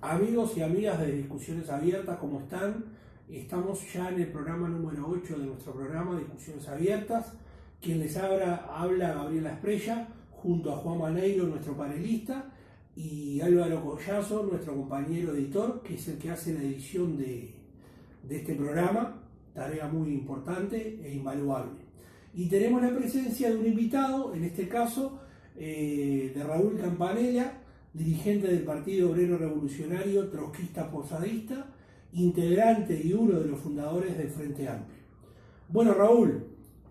Amigos y amigas de Discusiones Abiertas, ¿cómo están? Estamos ya en el programa número 8 de nuestro programa Discusiones Abiertas. Quien les habla Gabriela Esprella, junto a Juan Maneiro, nuestro panelista, y Álvaro Collazo, nuestro compañero editor, que es el que hace la edición de este programa, tarea muy importante e invaluable. Y tenemos la presencia de un invitado, en este caso de Raúl Campanella, dirigente del Partido Obrero Revolucionario Trotskista Posadista, integrante y uno de los fundadores del Frente Amplio. Bueno, Raúl,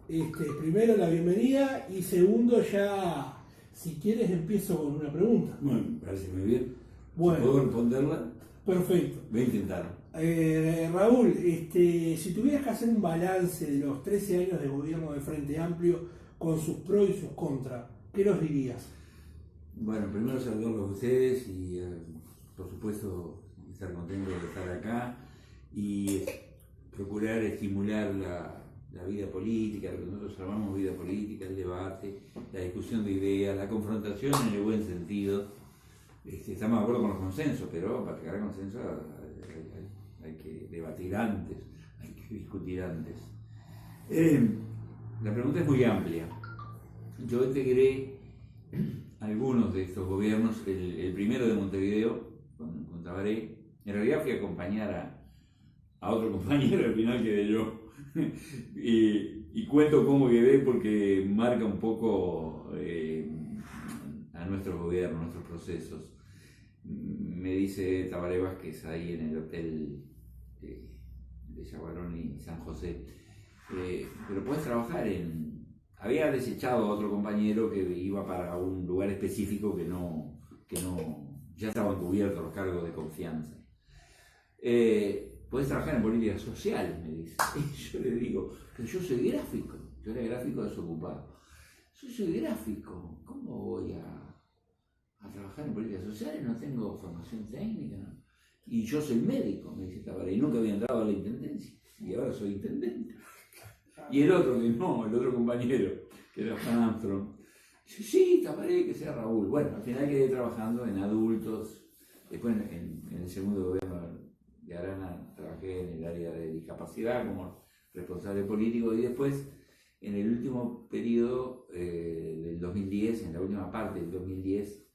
primero la bienvenida y segundo ya, si quieres, empiezo con una pregunta. Bueno, me parece muy bien. Bueno, ¿Puedo responderla? Perfecto. Voy a intentar. Raúl, si tuvieras que hacer un balance de los 13 años de gobierno del Frente Amplio con sus pros y sus contras, ¿qué nos dirías? Bueno, primero saludarlos a ustedes y por supuesto estar contento de estar acá y procurar estimular la vida política, lo que nosotros llamamos vida política, el debate, la discusión de ideas, la confrontación en el buen sentido. Estamos de acuerdo con los consensos, pero para llegar a consenso hay que debatir antes, hay que discutir antes. La pregunta es muy amplia. Yo integré algunos de estos gobiernos, el primero de Montevideo, con Tabaré. En realidad fui a acompañar a otro compañero, al final quedé yo. y cuento cómo quedé porque marca un poco a nuestro gobierno, a nuestros procesos. Me dice Tabaré Vázquez ahí en el hotel de Yaguarón y San José, pero puedes trabajar en... Había desechado a otro compañero que iba para un lugar específico que no ya estaban cubiertos los cargos de confianza. Puedes trabajar en política social, me dice. Y yo le digo, pero yo soy gráfico, yo era gráfico desocupado. Yo soy gráfico, ¿cómo voy a trabajar en políticas sociales? No tengo formación técnica, ¿no? Y yo soy médico, me dice Tabaré, y nunca había entrado a la intendencia, y ahora soy intendente. Y el otro, que no, el otro compañero, que era Juan Armstrong, dice, sí, Tabaré, que sea Raúl. Bueno, al final quedé trabajando en adultos. Después en el segundo gobierno de Arana trabajé en el área de discapacidad como responsable político y después en el último periodo del 2010, en la última parte del 2010,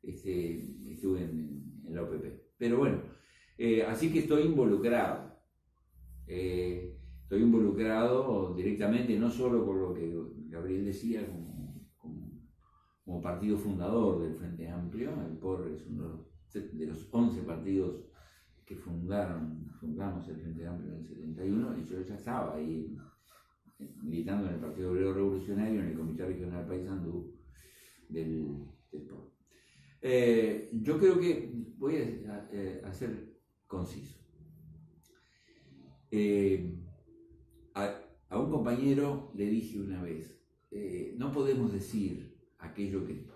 estuve en la OPP. Pero bueno, así que estoy involucrado. Estoy involucrado directamente, no solo por lo que Gabriel decía, como partido fundador del Frente Amplio. El POR es uno de los 11 partidos que fundamos el Frente Amplio en el 71, y yo ya estaba ahí militando en el Partido Obrero Revolucionario, en el Comité Regional Paysandú del POR. Yo creo que voy a ser conciso. A un compañero le dije una vez, no podemos decir aquello que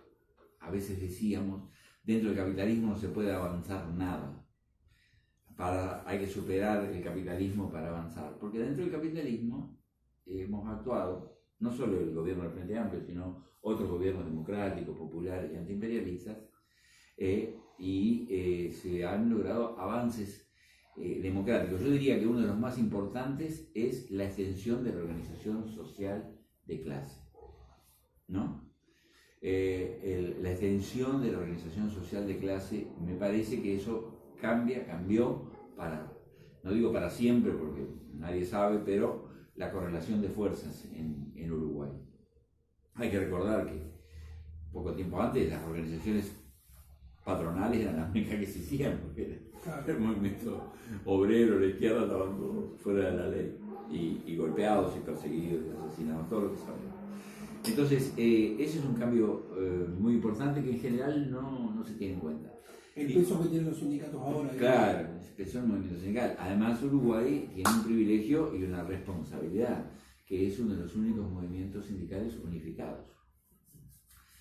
a veces decíamos, dentro del capitalismo no se puede avanzar nada, hay que superar el capitalismo para avanzar, porque dentro del capitalismo hemos actuado, no solo el gobierno del Frente Amplio, sino otros gobiernos democráticos, populares y antiimperialistas, y se han logrado avances democráticos. Yo diría que uno de los más importantes es la extensión de la organización social de clase, ¿no? La extensión de la organización social de clase, me parece que eso cambió no digo para siempre porque nadie sabe, pero la correlación de fuerzas en Uruguay. Hay que recordar que poco tiempo antes las organizaciones patronales eran las únicas que existían, porque el movimiento obrero, la izquierda, estaban todos fuera de la ley y golpeados y perseguidos y asesinados, todo lo que sabemos. Entonces, ese es un cambio muy importante que en general no se tiene en cuenta. El peso que tienen los sindicatos ahora. Claro, el peso del movimiento sindical. Además, Uruguay tiene un privilegio y una responsabilidad, que es uno de los únicos movimientos sindicales unificados.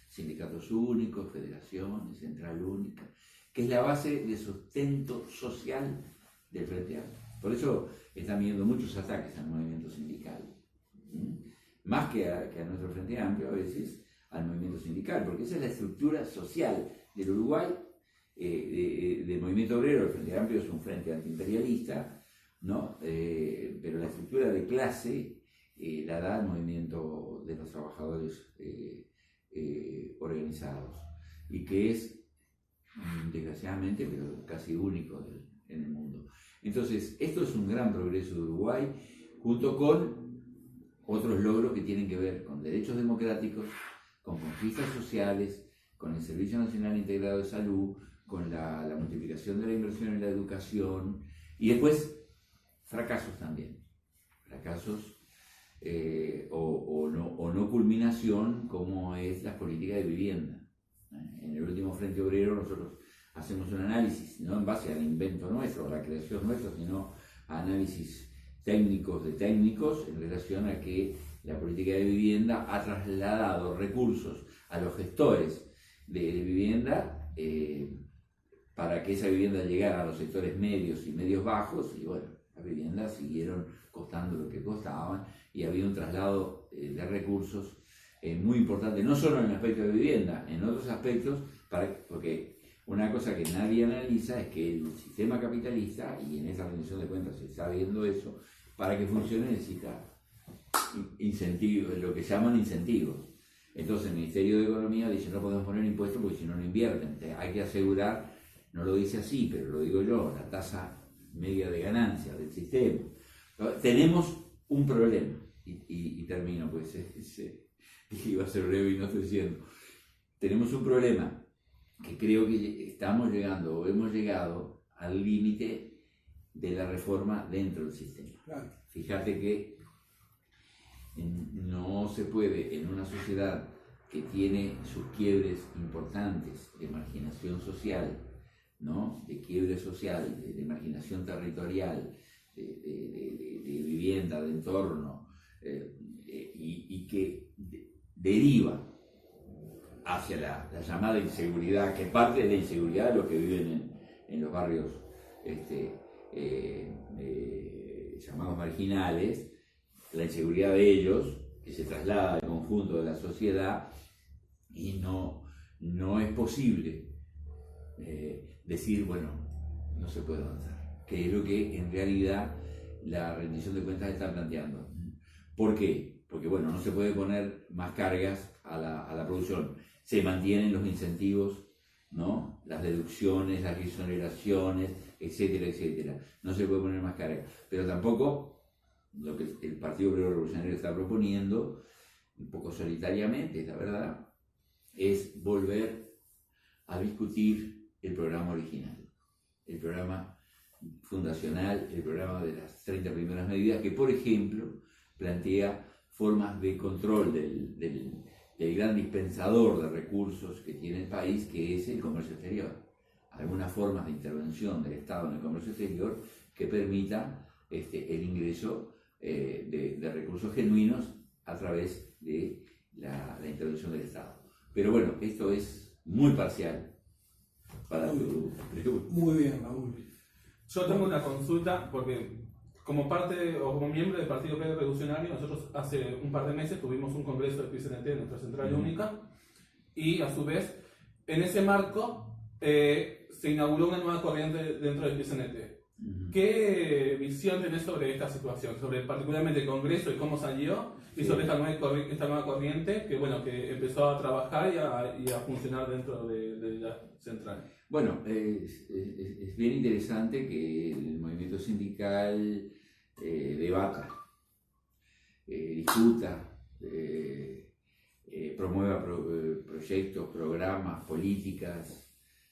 Sindicatos únicos, federaciones, central única, que es la base de sustento social del Frente Amplio. Por eso están viendo muchos ataques al movimiento sindical. Más que a nuestro Frente Amplio, a veces al movimiento sindical, porque esa es la estructura social del Uruguay, del movimiento movimiento obrero, el Frente Amplio, es un frente antiimperialista, ¿no? Pero la estructura de clase la da el movimiento de los trabajadores organizados, y que es, desgraciadamente, pero casi único en el mundo. Entonces, esto es un gran progreso de Uruguay, junto con otros logros que tienen que ver con derechos democráticos, con conquistas sociales, con el Servicio Nacional Integrado de Salud, con la multiplicación de la inversión en la educación, y después fracasos también, fracasos o no culminación, como es la política de vivienda. En el último Frente Obrero nosotros hacemos un análisis, no en base al invento nuestro, a la creación nuestra, sino a análisis técnicos de técnicos en relación a que la política de vivienda ha trasladado recursos a los gestores de vivienda para que esa vivienda llegara a los sectores medios y medios bajos, y bueno, las viviendas siguieron costando lo que costaban, y había un traslado de recursos muy importante, no solo en el aspecto de vivienda, en otros aspectos, porque una cosa que nadie analiza es que el sistema capitalista, y en esa rendición de cuentas se está viendo eso, para que funcione necesita incentivos, lo que llaman incentivos. Entonces el Ministerio de Economía dice: no podemos poner impuestos porque si no, no invierten. Hay que asegurar, no lo dice así, pero lo digo yo, la tasa media de ganancia del sistema. Tenemos un problema, y termino, pues iba a ser breve y no estoy siendo. Tenemos un problema que creo que estamos llegando, o hemos llegado al límite de la reforma dentro del sistema. Claro. Fíjate que no se puede, en una sociedad que tiene sus quiebres importantes de marginación social, ¿no? De quiebre social, de marginación territorial, de vivienda, de entorno, y que deriva hacia la llamada inseguridad, que parte de la inseguridad de los que viven en los barrios llamados marginales, la inseguridad de ellos, que se traslada al conjunto de la sociedad, y no es posible decir, bueno, no se puede avanzar, que es lo que en realidad la rendición de cuentas está planteando. ¿Por qué? Porque, bueno, no se puede poner más cargas a la producción. Se mantienen los incentivos, ¿no? Las deducciones, las exoneraciones, etcétera, etcétera. No se puede poner más cargas. Pero tampoco lo que el Partido Obrero Revolucionario está proponiendo, un poco solitariamente, la verdad, es volver a discutir el programa original, el programa fundacional, el programa de las 30 primeras medidas, que, por ejemplo, plantea formas de control del gran dispensador de recursos que tiene el país, que es el comercio exterior. Algunas formas de intervención del Estado en el comercio exterior que permita el ingreso de recursos genuinos a través de la intervención del Estado. Pero bueno, esto es muy parcial para tu pregunta. Muy bien, Raúl. Yo tengo una consulta, porque como parte o como miembro del Partido Obrero Revolucionario, nosotros hace un par de meses tuvimos un congreso del PCNT en nuestra central única, y a su vez, en ese marco, se inauguró una nueva corriente dentro del PCNT. ¿Qué visión tenés sobre esta situación? Sobre particularmente el Congreso y cómo salió, y sobre esta nueva corriente que, bueno, que empezó a trabajar y a funcionar dentro de la central. Bueno, es bien interesante que el movimiento sindical debata, discuta, promueva proyectos, programas, políticas,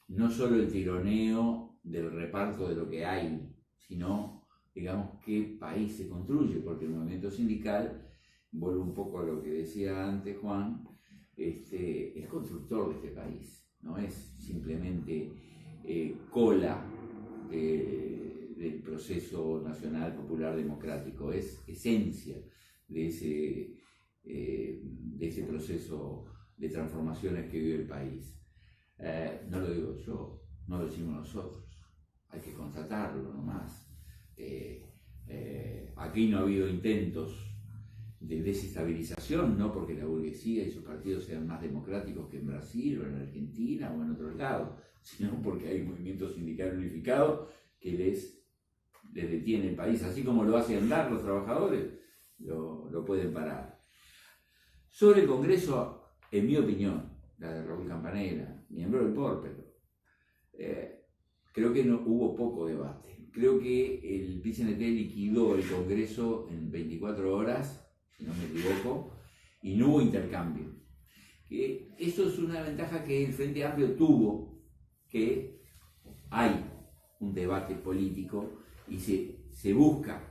no solo el tironeo del reparto de lo que hay, sino, digamos, qué país se construye, porque el movimiento sindical, vuelvo un poco a lo que decía antes Juan, es constructor de este país, no es simplemente cola del proceso nacional, popular, democrático, es esencia de ese proceso de transformaciones que vive el país. No lo digo yo, no lo decimos nosotros, hay que constatarlo nomás. Aquí no ha habido intentos de desestabilización, no porque la burguesía y sus partidos sean más democráticos que en Brasil o en Argentina o en otros lados. sino porque hay un movimiento sindical unificado que les detiene el país, así como lo hacen andar los trabajadores, lo pueden parar. Sobre el Congreso, en mi opinión, la de Raúl Campanella, miembro del POR, pero creo que no hubo poco debate. Creo que el PCNT liquidó el Congreso en 24 horas, si no me equivoco, y no hubo intercambio. Eso es una ventaja que el Frente Amplio tuvo, que hay un debate político y se busca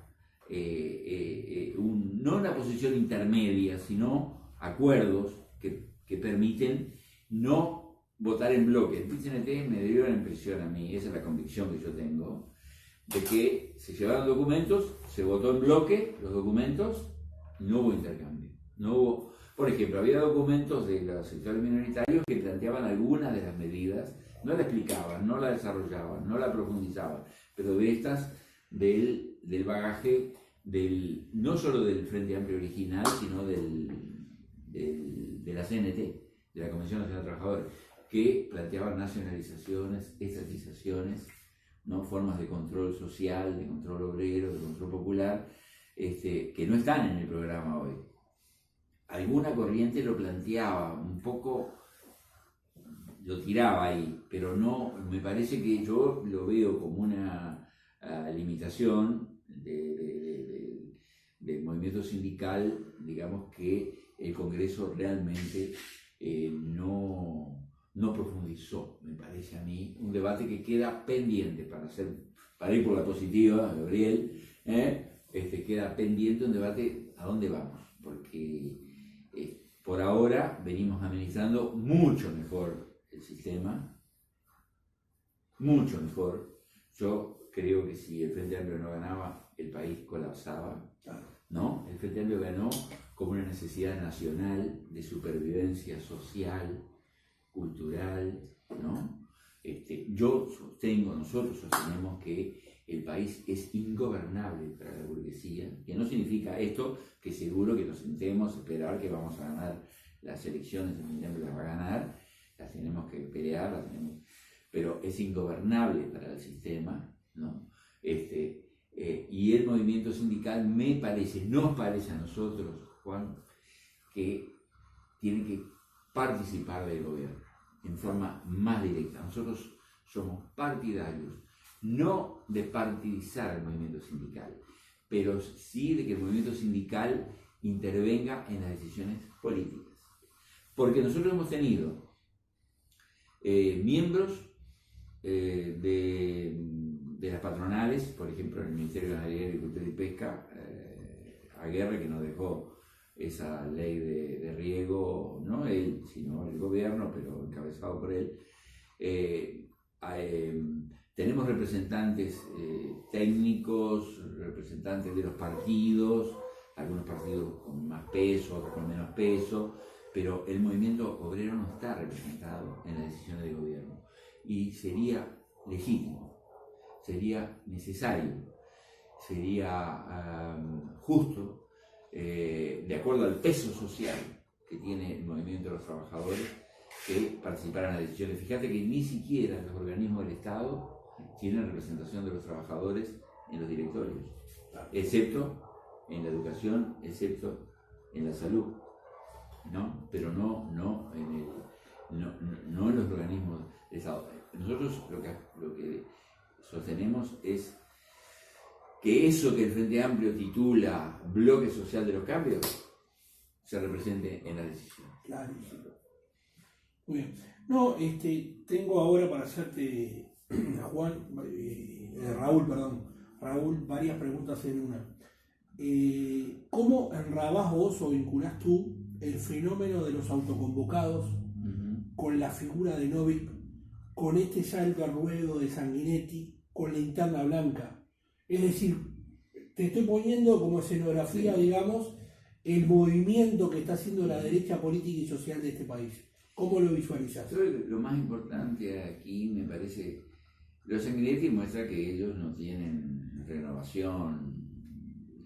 no una posición intermedia, sino acuerdos que permiten no votar en bloque. El PCNT me dio la impresión a mí, esa es la convicción que yo tengo, de que se llevaron documentos, se votó en bloque los documentos, no hubo intercambio. No hubo, por ejemplo, había documentos de los sectores minoritarios que planteaban algunas de las medidas, no la explicaban, no la desarrollaban, no la profundizaban, pero de estas, del bagaje, no solo del Frente Amplio original, sino de la CNT, de la Convención Nacional de Trabajadores, que planteaban nacionalizaciones, estatizaciones, ¿no? Formas de control social, de control obrero, de control popular, que no están en el programa hoy. Alguna corriente lo planteaba, un poco lo tiraba ahí, pero no, me parece que yo lo veo como una limitación del movimiento sindical, digamos que el Congreso realmente no profundizó, me parece a mí, un debate que queda pendiente para ir por la positiva, Gabriel, queda pendiente un debate a dónde vamos, porque por ahora venimos administrando mucho mejor el sistema, mucho mejor. Yo creo que si el Frente Amplio no ganaba, el país colapsaba, ¿no? El Frente Amplio ganó como una necesidad nacional de supervivencia social, cultural, ¿no? Nosotros sostenemos que el país es ingobernable para la burguesía, que no significa esto que seguro que nos sentemos a esperar que vamos a ganar las elecciones, el Frente Amplio las va a ganar, las tenemos que pelear, pero es ingobernable para el sistema, ¿no? Y el movimiento sindical nos parece a nosotros, Juan, que tiene que participar del gobierno en forma más directa. Nosotros somos partidarios, no de partidizar el movimiento sindical, pero sí de que el movimiento sindical intervenga en las decisiones políticas. Porque nosotros hemos tenido miembros de las patronales, por ejemplo, en el Ministerio de Ganadería, Agricultura y Pesca, Aguerre, que nos dejó esa ley de riego, no él, sino el gobierno, pero encabezado por él. Tenemos representantes técnicos, representantes de los partidos, algunos partidos con más peso, otros con menos peso, pero el movimiento obrero no está representado en las decisiones de gobierno. Y sería legítimo, sería necesario, sería justo, de acuerdo al peso social que tiene el movimiento de los trabajadores, que participaran en las decisiones. Fíjate que ni siquiera los organismos del Estado tienen representación de los trabajadores en los directorios, excepto en la educación, excepto en la salud, ¿no? Pero no en los organismos del Estado. Nosotros lo que sostenemos es que eso que el Frente Amplio titula bloque social de los cambios se represente en la decisión. Claro. Muy bien. No, tengo ahora para hacerte, Raúl, varias preguntas en una. ¿Cómo enrabás vos o vinculás tú el fenómeno de los autoconvocados con la figura de Novik, con este salto al ruedo de Sanguinetti, con la interna blanca? Es decir, te estoy poniendo como escenografía, digamos, el movimiento que está haciendo la derecha política y social de este país. ¿Cómo lo visualizas? Lo más importante aquí, me parece, los Sanguinetti muestra que ellos no tienen renovación,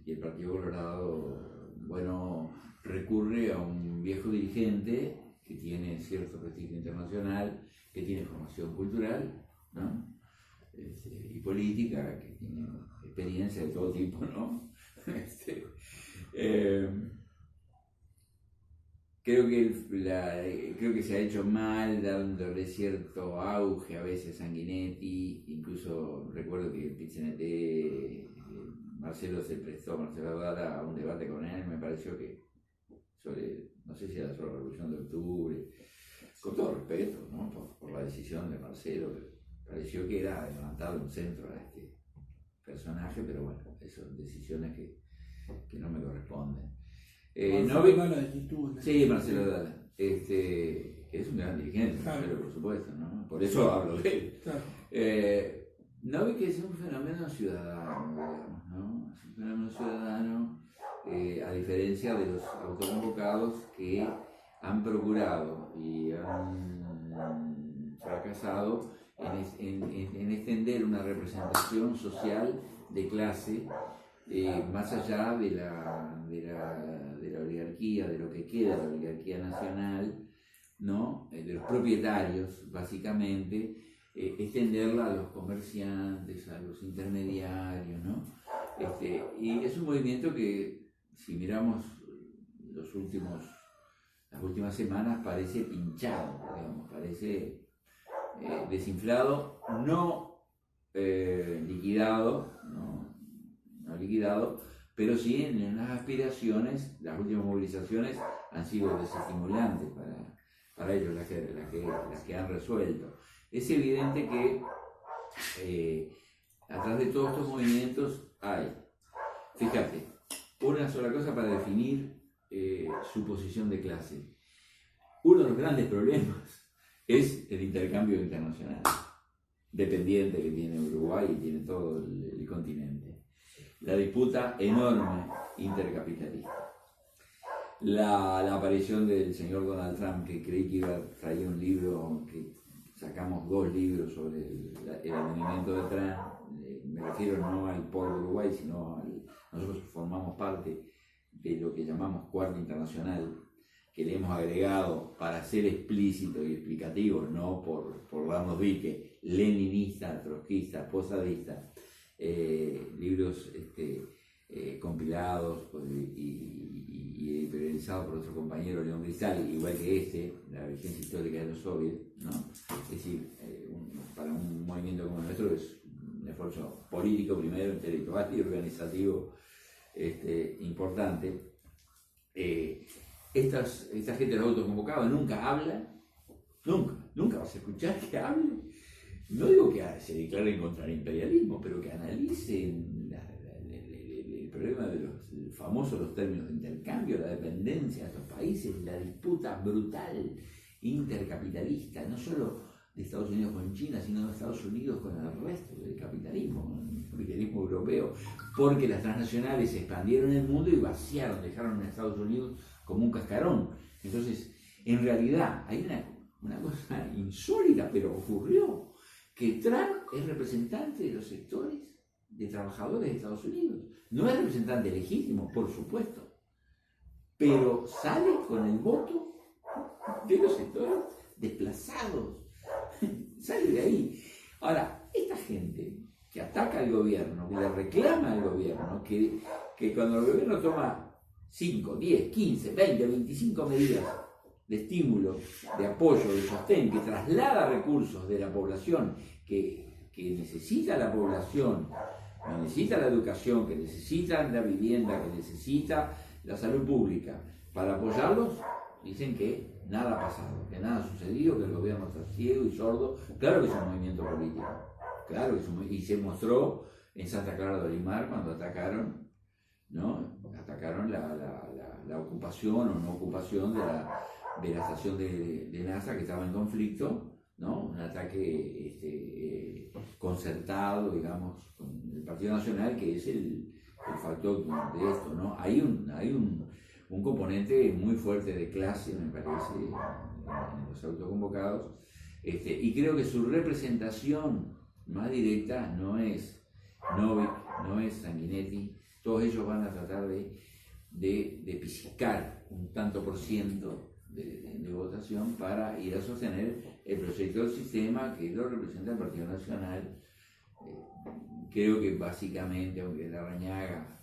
y el Partido Colorado, bueno, recurre a un viejo dirigente que tiene cierto prestigio internacional, que tiene formación cultural, ¿no? Y política, que tiene experiencia de todo tipo, ¿no? Creo que se ha hecho mal dándole cierto auge a veces a Sanguinetti. Incluso recuerdo que el PIT-CNT, Marcelo Data, a un debate con él, me pareció que no sé si era sobre la Revolución de Octubre, con todo respeto, ¿no? por la decisión de Marcelo, pareció que era levantar un centro a este personaje, pero bueno, son decisiones que no me corresponden. Sí, Marcelo Data, que es un gran dirigente, claro. Marcelo, por supuesto, ¿no? Por eso hablo de él. Claro. Novik es un fenómeno ciudadano, digamos, ¿no? Es un fenómeno ciudadano, a diferencia de los autoconvocados que han procurado y han fracasado en extender una representación social de clase más allá de la oligarquía, de lo que queda de la oligarquía nacional, ¿no? De los propietarios, básicamente, extenderla a los comerciantes, a los intermediarios, ¿no? Y es un movimiento que, si miramos las últimas semanas, parece pinchado, digamos, parece desinflado, no liquidado, no liquidado, pero sí en las aspiraciones. Las últimas movilizaciones han sido desestimulantes para ellos, las que han resuelto. Es evidente que atrás de todos estos movimientos hay, fíjate, una sola cosa para definir su posición de clase. Uno de los grandes problemas es el intercambio internacional dependiente que tiene Uruguay y tiene todo el continente. La disputa enorme intercapitalista. La aparición del señor Donald Trump, que creí que iba a traer un libro, que sacamos 2 libros sobre el advenimiento de Trump. Me refiero no al pueblo de Uruguay, sino nosotros formamos parte de lo que llamamos Cuarta Internacional, que le hemos agregado, para ser explícito y explicativo, no por darnos dique, leninista, trotskista, posadista, libros compilados y editorializados por otro compañero, León Grisal, igual que la vigencia histórica de los soviets, ¿no? Es decir, para un movimiento como el nuestro es un esfuerzo político primero, intelectual y organizativo importante. Esta gente de los autoconvocados nunca habla, nunca vas a escuchar que hable. No digo que se declaren contra el imperialismo, pero que analicen el problema de los famosos términos de intercambio, la dependencia de estos países, la disputa brutal intercapitalista, no solo de Estados Unidos con China, sino de Estados Unidos con el resto del capitalismo, el capitalismo europeo, porque las transnacionales se expandieron en el mundo y vaciaron, dejaron a Estados Unidos como un cascarón. Entonces, en realidad, hay una cosa insólita, pero ocurrió, que Trump es representante de los sectores de trabajadores de Estados Unidos. No es representante legítimo, por supuesto, pero sale con el voto de los sectores desplazados. Sale de ahí. Ahora, esta gente que ataca al gobierno, que le reclama al gobierno, que cuando el gobierno toma 5, 10, 15, 20, 25 medidas de estímulo, de apoyo, de sostén, que traslada recursos de la población que necesita la población, que necesita la educación, que necesita la vivienda, que necesita la salud pública, para apoyarlos, dicen que nada ha pasado, que nada ha sucedido, que el gobierno está ciego y sordo. Claro que es un movimiento político, claro que es y se mostró en Santa Clara de Olimar cuando atacaron, ¿no? Atacaron la ocupación o no ocupación de la estación de NASA que estaba en conflicto, ¿no? Un ataque concertado, digamos, con el Partido Nacional, que es el factor de esto, ¿no? Hay un componente muy fuerte de clase, me parece, en los autoconvocados, y creo que su representación más directa no es Novik, no es Sanguinetti. Todos ellos van a tratar de piscar un tanto por ciento de votación para ir a sostener el proyecto del sistema que lo representa el Partido Nacional. Creo que básicamente, aunque Larrañaga,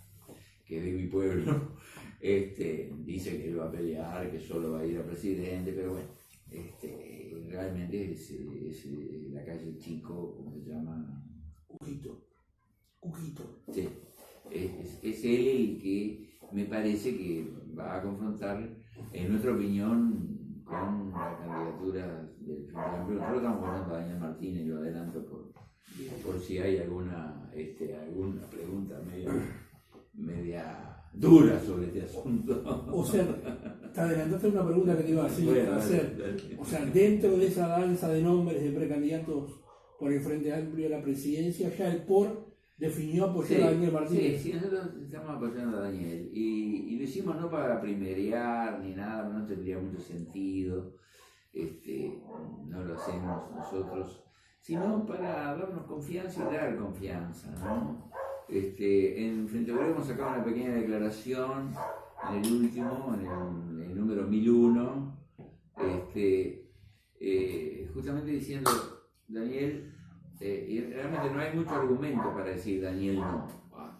que es de mi pueblo, dice que él va a pelear, que solo va a ir a presidente, pero bueno, realmente es la calle Chico, ¿cómo se llama? Cuquito. Sí, es él el que me parece que va a confrontar, en nuestra opinión, con la candidatura del Frente Amplio. Nosotros estamos votando a Daniel Martínez, lo adelanto por si hay alguna pregunta media dura sobre este asunto. O sea, te adelantaste una pregunta que te iba a hacer. Bueno, dale. O sea, dentro de esa danza de nombres de precandidatos por el Frente Amplio a la presidencia, ya el POR definió apoyar a Daniel Martínez. Sí, nosotros estamos apoyando a Daniel y lo hicimos no para primerear ni nada, no tendría mucho sentido, no lo hacemos nosotros, sino para darnos confianza y dar confianza, ¿no? En Frente Obrero hemos sacado una pequeña declaración en el último, en el número 1001, justamente diciendo, Daniel, y realmente no hay mucho argumento para decir Daniel no.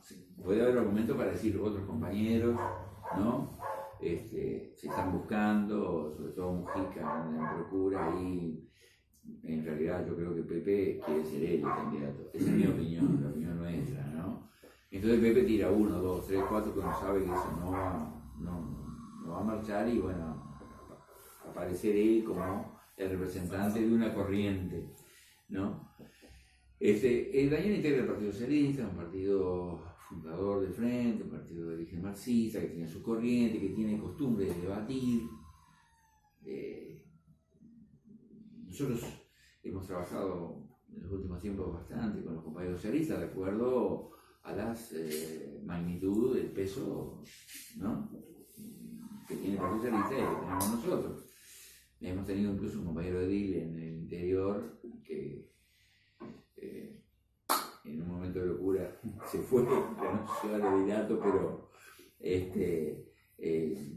Sí, puede haber argumento para decir otros compañeros, ¿no? Se están buscando, sobre todo Mujica en procura, y en realidad yo creo que Pepe quiere ser él el candidato. Esa es mi opinión, la opinión nuestra, ¿no? Entonces Pepe tira 1, 2, 3, 4, cuando sabe que eso no va a marchar, y bueno, aparecer él como el representante de una corriente, ¿no? Daniel integra el Partido Socialista, un partido fundador del Frente, un partido de origen marxista, que tiene su corriente, que tiene costumbre de debatir. Nosotros hemos trabajado en los últimos tiempos bastante con los compañeros socialistas, de acuerdo a las magnitud, el peso, ¿no?, que tiene el Partido Socialista y que tenemos nosotros. Hemos tenido incluso un compañero de edil en el interior que en un momento de locura se fue, renunció al ediliato, pero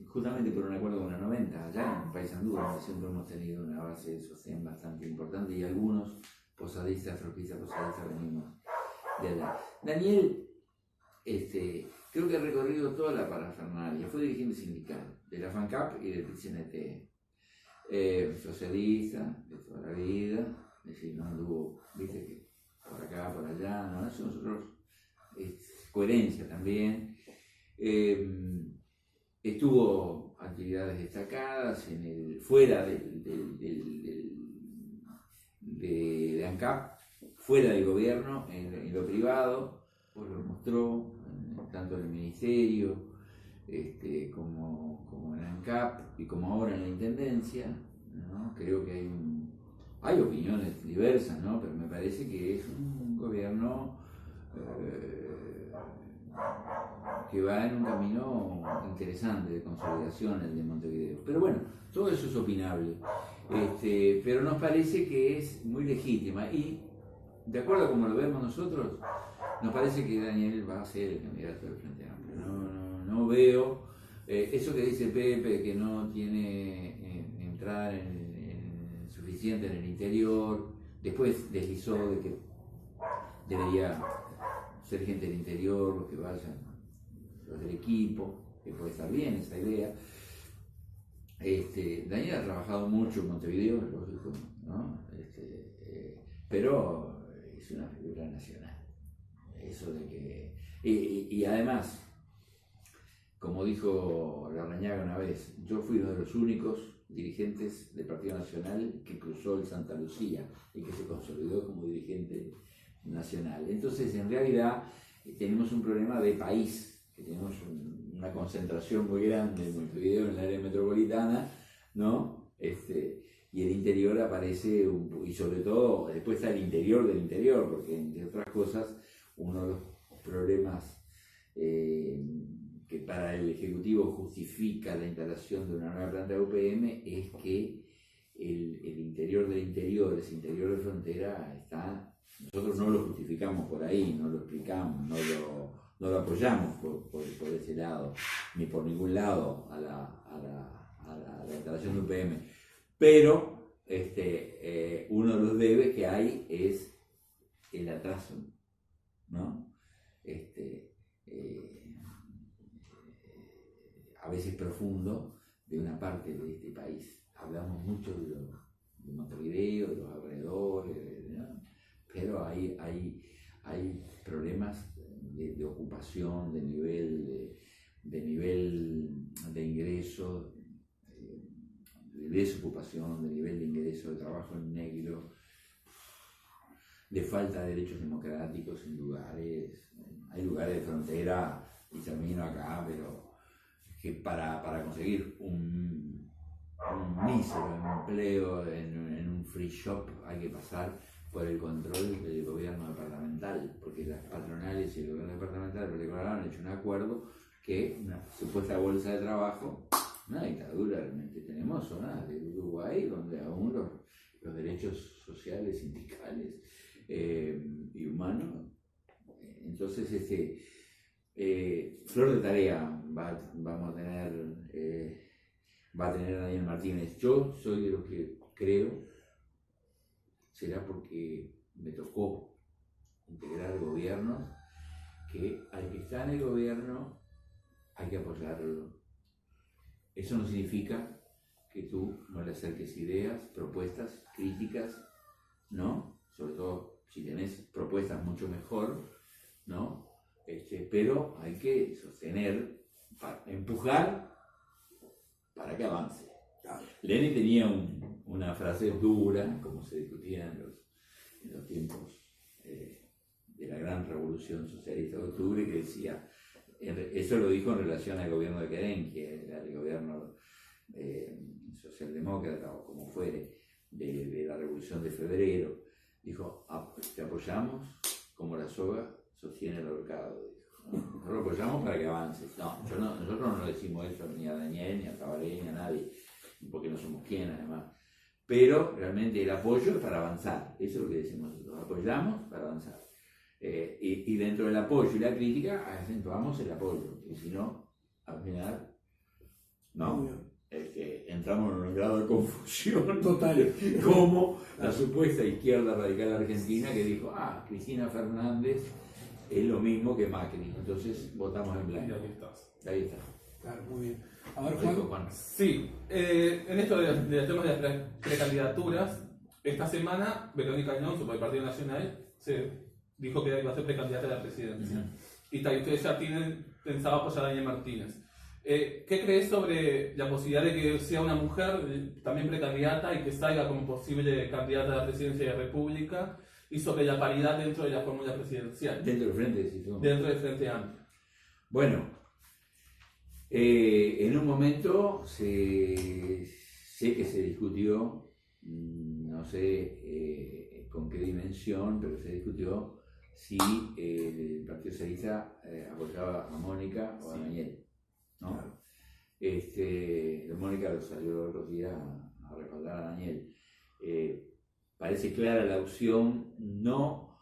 justamente por un acuerdo con la 90, allá en Paysandú, donde siempre hemos tenido una base de sostén bastante importante, y algunos posadistas, tropistas posadistas venimos de allá. Daniel, creo que ha recorrido toda la parafernalia, fue dirigente sindical de la FANCAP y del PCNT, socialista de toda la vida, es decir, no anduvo, viste, que por acá, por allá, ¿no? Eso nosotros, coherencia también. Estuvo actividades destacadas fuera de ANCAP, fuera del gobierno, en lo privado, pues lo mostró tanto en el ministerio como en ANCAP y como ahora en la intendencia, ¿no? Creo que hay opiniones diversas, ¿no? Pero me parece que es un gobierno que va en un camino interesante de consolidación, el de Montevideo. Pero bueno, todo eso es opinable, pero nos parece que es muy legítima, y de acuerdo a como lo vemos nosotros, nos parece que Daniel va a ser el candidato del Frente Amplio. No veo eso que dice Pepe, que no tiene entrada suficiente en el interior. Después deslizó de que debería ser gente del interior, los que vayan, los del equipo, que puede estar bien esa idea. Daniel ha trabajado mucho en Montevideo, es lógico, ¿no? Pero es una figura nacional. Eso de que. Y además, como dijo Larrañaga una vez, yo fui uno de los únicos dirigentes del Partido Nacional que cruzó el Santa Lucía y que se consolidó como dirigente nacional. Entonces, en realidad, tenemos un problema de país, que tenemos una concentración muy grande en Montevideo, en el área metropolitana, ¿no? Y el interior aparece, y sobre todo, después está el interior del interior, porque entre otras cosas, uno de los problemas que para el Ejecutivo justifica la instalación de una nueva planta de UPM es que el interior del interior, ese interior de frontera, nosotros no lo justificamos por ahí, no lo explicamos, no lo apoyamos por ese lado, ni por ningún lado a la instalación de un PM. Pero uno de los debes que hay es el atraso, ¿no? A veces profundo de una parte de este país. Hablamos mucho de Montevideo, de los alrededores, ¿no? Pero hay problemas de ocupación, de nivel de ingreso, de desocupación, de nivel de ingreso, de trabajo en negro, de falta de derechos democráticos en lugares. Hay lugares de frontera, y termino acá, pero que para conseguir un mísero empleo en un free shop hay que pasar por el control del gobierno departamental, porque las patronales y el gobierno departamental particular han hecho un acuerdo que una supuesta bolsa de trabajo, una dictadura realmente. Tenemos zonas de Uruguay donde aún los derechos sociales, sindicales y humanos. Entonces, flor de tarea va a tener Daniel Martínez. Yo soy de los que creo, será porque me tocó integrar gobiernos, que al que está en el gobierno hay que apoyarlo. Eso no significa que tú no le acerques ideas, propuestas, críticas, ¿no? Sobre todo si tenés propuestas mucho mejor, ¿no? Pero hay que sostener, empujar para que avance. Lenin tenía una frase dura, como se discutía en los tiempos de la gran revolución socialista de octubre, que decía, eso lo dijo en relación al gobierno de Kerenque, al gobierno socialdemócrata o como fuere, de la revolución de febrero. Dijo, te apoyamos como la soga sostiene el ahorcado. Nosotros lo apoyamos para que avances. No, nosotros no lo decimos eso ni a Daniel, ni a Tabaré, ni a nadie, porque no somos quien además. Pero realmente el apoyo es para avanzar. Eso es lo que decimos nosotros. Apoyamos para avanzar. Y dentro del apoyo y la crítica acentuamos el apoyo. Y si no, al final, no. Entramos en un grado de confusión total, como la supuesta izquierda radical argentina que dijo, Cristina Fernández es lo mismo que Macri, entonces votamos en blanco. Ahí está. Claro, muy bien. A ver, Juan. Sí, en esto de temas de las precandidaturas, esta semana Verónica Alonso, por el Partido Nacional, se dijo que iba a ser precandidata a la presidencia. Y ustedes ya tienen pensado apoyar a Daniel Martínez. ¿Qué crees sobre la posibilidad de que sea una mujer también precandidata y que salga como posible candidata a la presidencia de la República? Y sobre la paridad dentro de la fórmula presidencial. Dentro del Frente, sí, dentro del Frente Amplio. Bueno, en un momento sé que se discutió, no sé con qué dimensión, pero se discutió si el Partido Socialista apoyaba a Mónica o a Daniel, ¿no? Claro. Mónica salió los otros días a respaldar a Daniel. Parece clara la opción no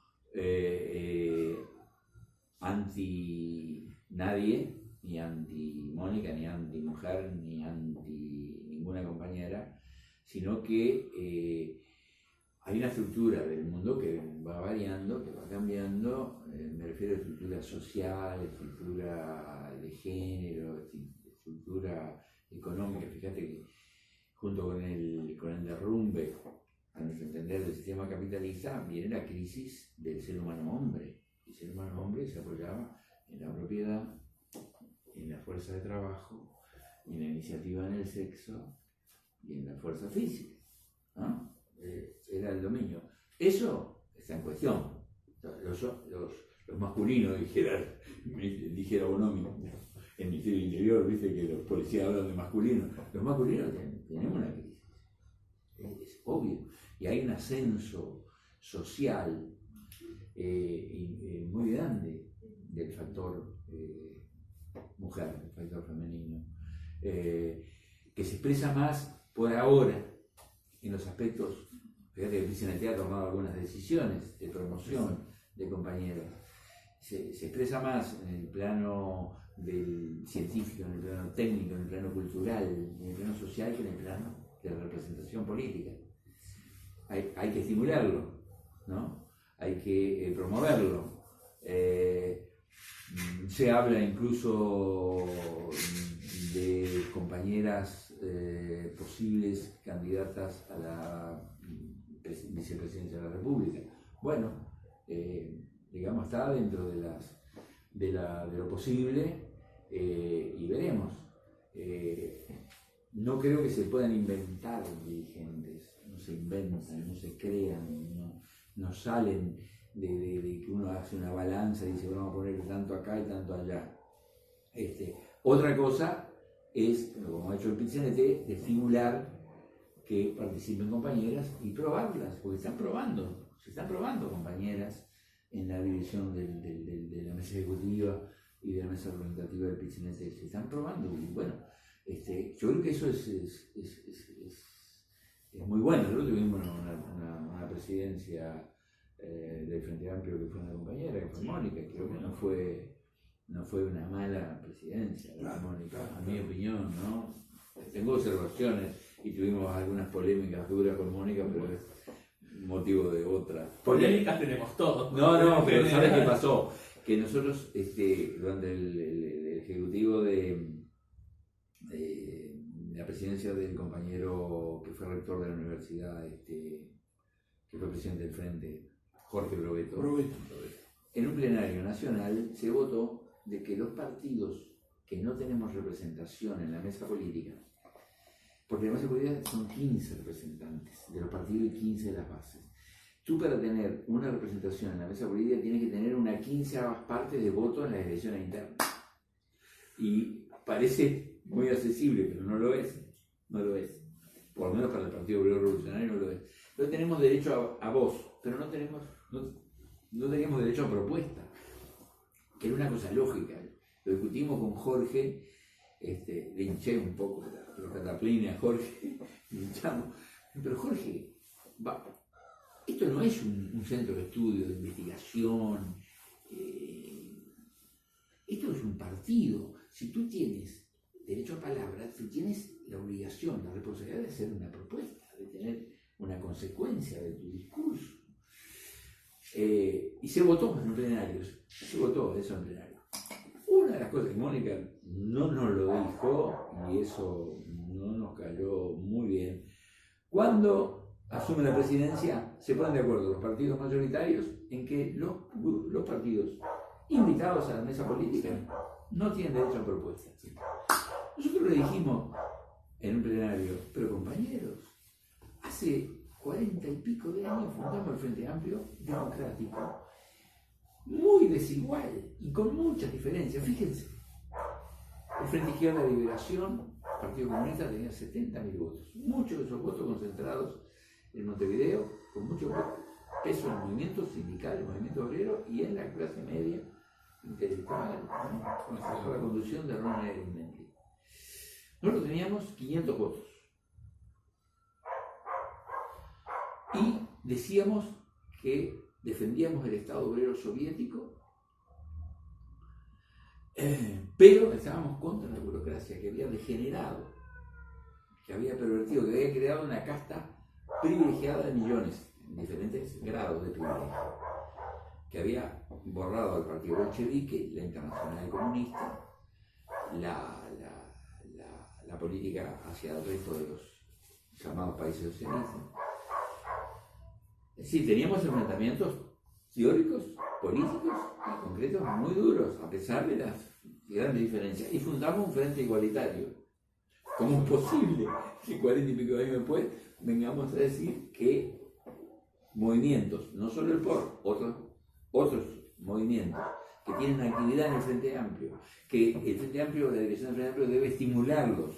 anti nadie, ni anti Mónica, ni anti mujer, ni anti ninguna compañera, sino que hay una estructura del mundo que va variando, que va cambiando, me refiero a estructura social, estructura de género, estructura económica. Fíjate que junto con el derrumbe, a nuestro entender, del sistema capitalista, viene la crisis del ser humano hombre. El ser humano hombre se apoyaba en la propiedad, en la fuerza de trabajo, en la iniciativa en el sexo y en la fuerza física, ¿no? Era el dominio. Eso está en cuestión. Los masculinos, dijera Bonomi, en el Ministerio del Interior, viste que los policías hablan de masculinos. Los masculinos tenemos una crisis. Es obvio. Y hay un ascenso social muy grande del factor mujer, del factor femenino, que se expresa más por ahora en los aspectos. Fíjate que Cristian ha tomado algunas decisiones de promoción de compañeros. se expresa más en el plano del científico, en el plano técnico, en el plano cultural, en el plano social, que en el plano de la representación política. Hay que estimularlo, ¿no? Hay que promoverlo. Se habla incluso de compañeras posibles candidatas a la vicepresidencia de la República. Bueno, digamos, está dentro de lo posible y veremos. No creo que se puedan inventar dirigentes, no se inventan, no se crean, no salen de que uno hace una balanza y dice, bueno, vamos a poner tanto acá y tanto allá. Otra cosa es, como ha hecho el PIT-CNT, de estimular que participen compañeras y probarlas, porque se están probando compañeras en la división de la mesa ejecutiva y de la mesa representativa del PIT-CNT, se están probando. Y bueno, yo creo que eso es muy bueno. Nosotros tuvimos una presidencia del Frente Amplio que fue una compañera, que fue Mónica, creo que no fue una mala presidencia, Mónica, a mi opinión, ¿no? Tengo observaciones y tuvimos algunas polémicas duras con Mónica, pero es motivo de otra. Polémicas tenemos todos. No, pero ¿sabes qué pasó? Que nosotros, durante el ejecutivo de la presidencia del compañero que fue rector de la universidad, que fue presidente del Frente, Jorge Brovetto, en un plenario nacional se votó de que los partidos que no tenemos representación en la mesa política, porque la mesa política son 15 representantes de los partidos y 15 de las bases. Tú, para tener una representación en la mesa política, tienes que tener una 15ª parte de voto en las elecciones internas. Y parece muy accesible, pero no lo es. Por lo menos para el Partido Obrero Revolucionario no lo es. No tenemos derecho a voz, pero no teníamos derecho a propuesta, que era una cosa lógica. Lo discutimos con Jorge, le hinché un poco los cataplines a Jorge, le hinchamos. Pero Jorge, esto no es un centro de estudio, de investigación, esto es un partido. Si tú tienes derecho a palabra, tú tienes la obligación, la responsabilidad de hacer una propuesta, de tener una consecuencia de tu discurso. Y se votó en plenarios, Una de las cosas que Mónica no nos lo dijo, y eso no nos cayó muy bien, cuando asume la presidencia, se ponen de acuerdo los partidos mayoritarios en que los partidos invitados a la mesa política no tienen derecho a propuestas. Nosotros le dijimos en un plenario, pero compañeros, hace 40 y pico de años fundamos el Frente Amplio Democrático, muy desigual y con muchas diferencias. Fíjense, el Frente Izquierda de Liberación, Partido Comunista, tenía 70.000 votos, muchos de esos votos concentrados en Montevideo, con mucho peso en el movimiento sindical, el movimiento obrero y en la clase media intelectual, ¿no? Bajo la conducción de Ronald Arismendi. Nosotros teníamos 500 votos. Y decíamos que defendíamos el Estado obrero soviético, pero estábamos contra la burocracia que había degenerado, que había pervertido, que había creado una casta privilegiada de millones, en diferentes grados de privilegio, que había borrado al partido bolchevique, la Internacional Comunista, la política hacia el resto de los llamados países socialistas. Es decir, teníamos enfrentamientos teóricos, políticos y concretos muy duros, a pesar de las grandes diferencias. Y fundamos un frente igualitario. ¿Cómo es posible que 40 y pico de años después vengamos a decir que movimientos, no solo el POR, otros movimientos que tienen actividad en el Frente Amplio, que el Frente Amplio, la dirección del Frente Amplio debe estimularlos,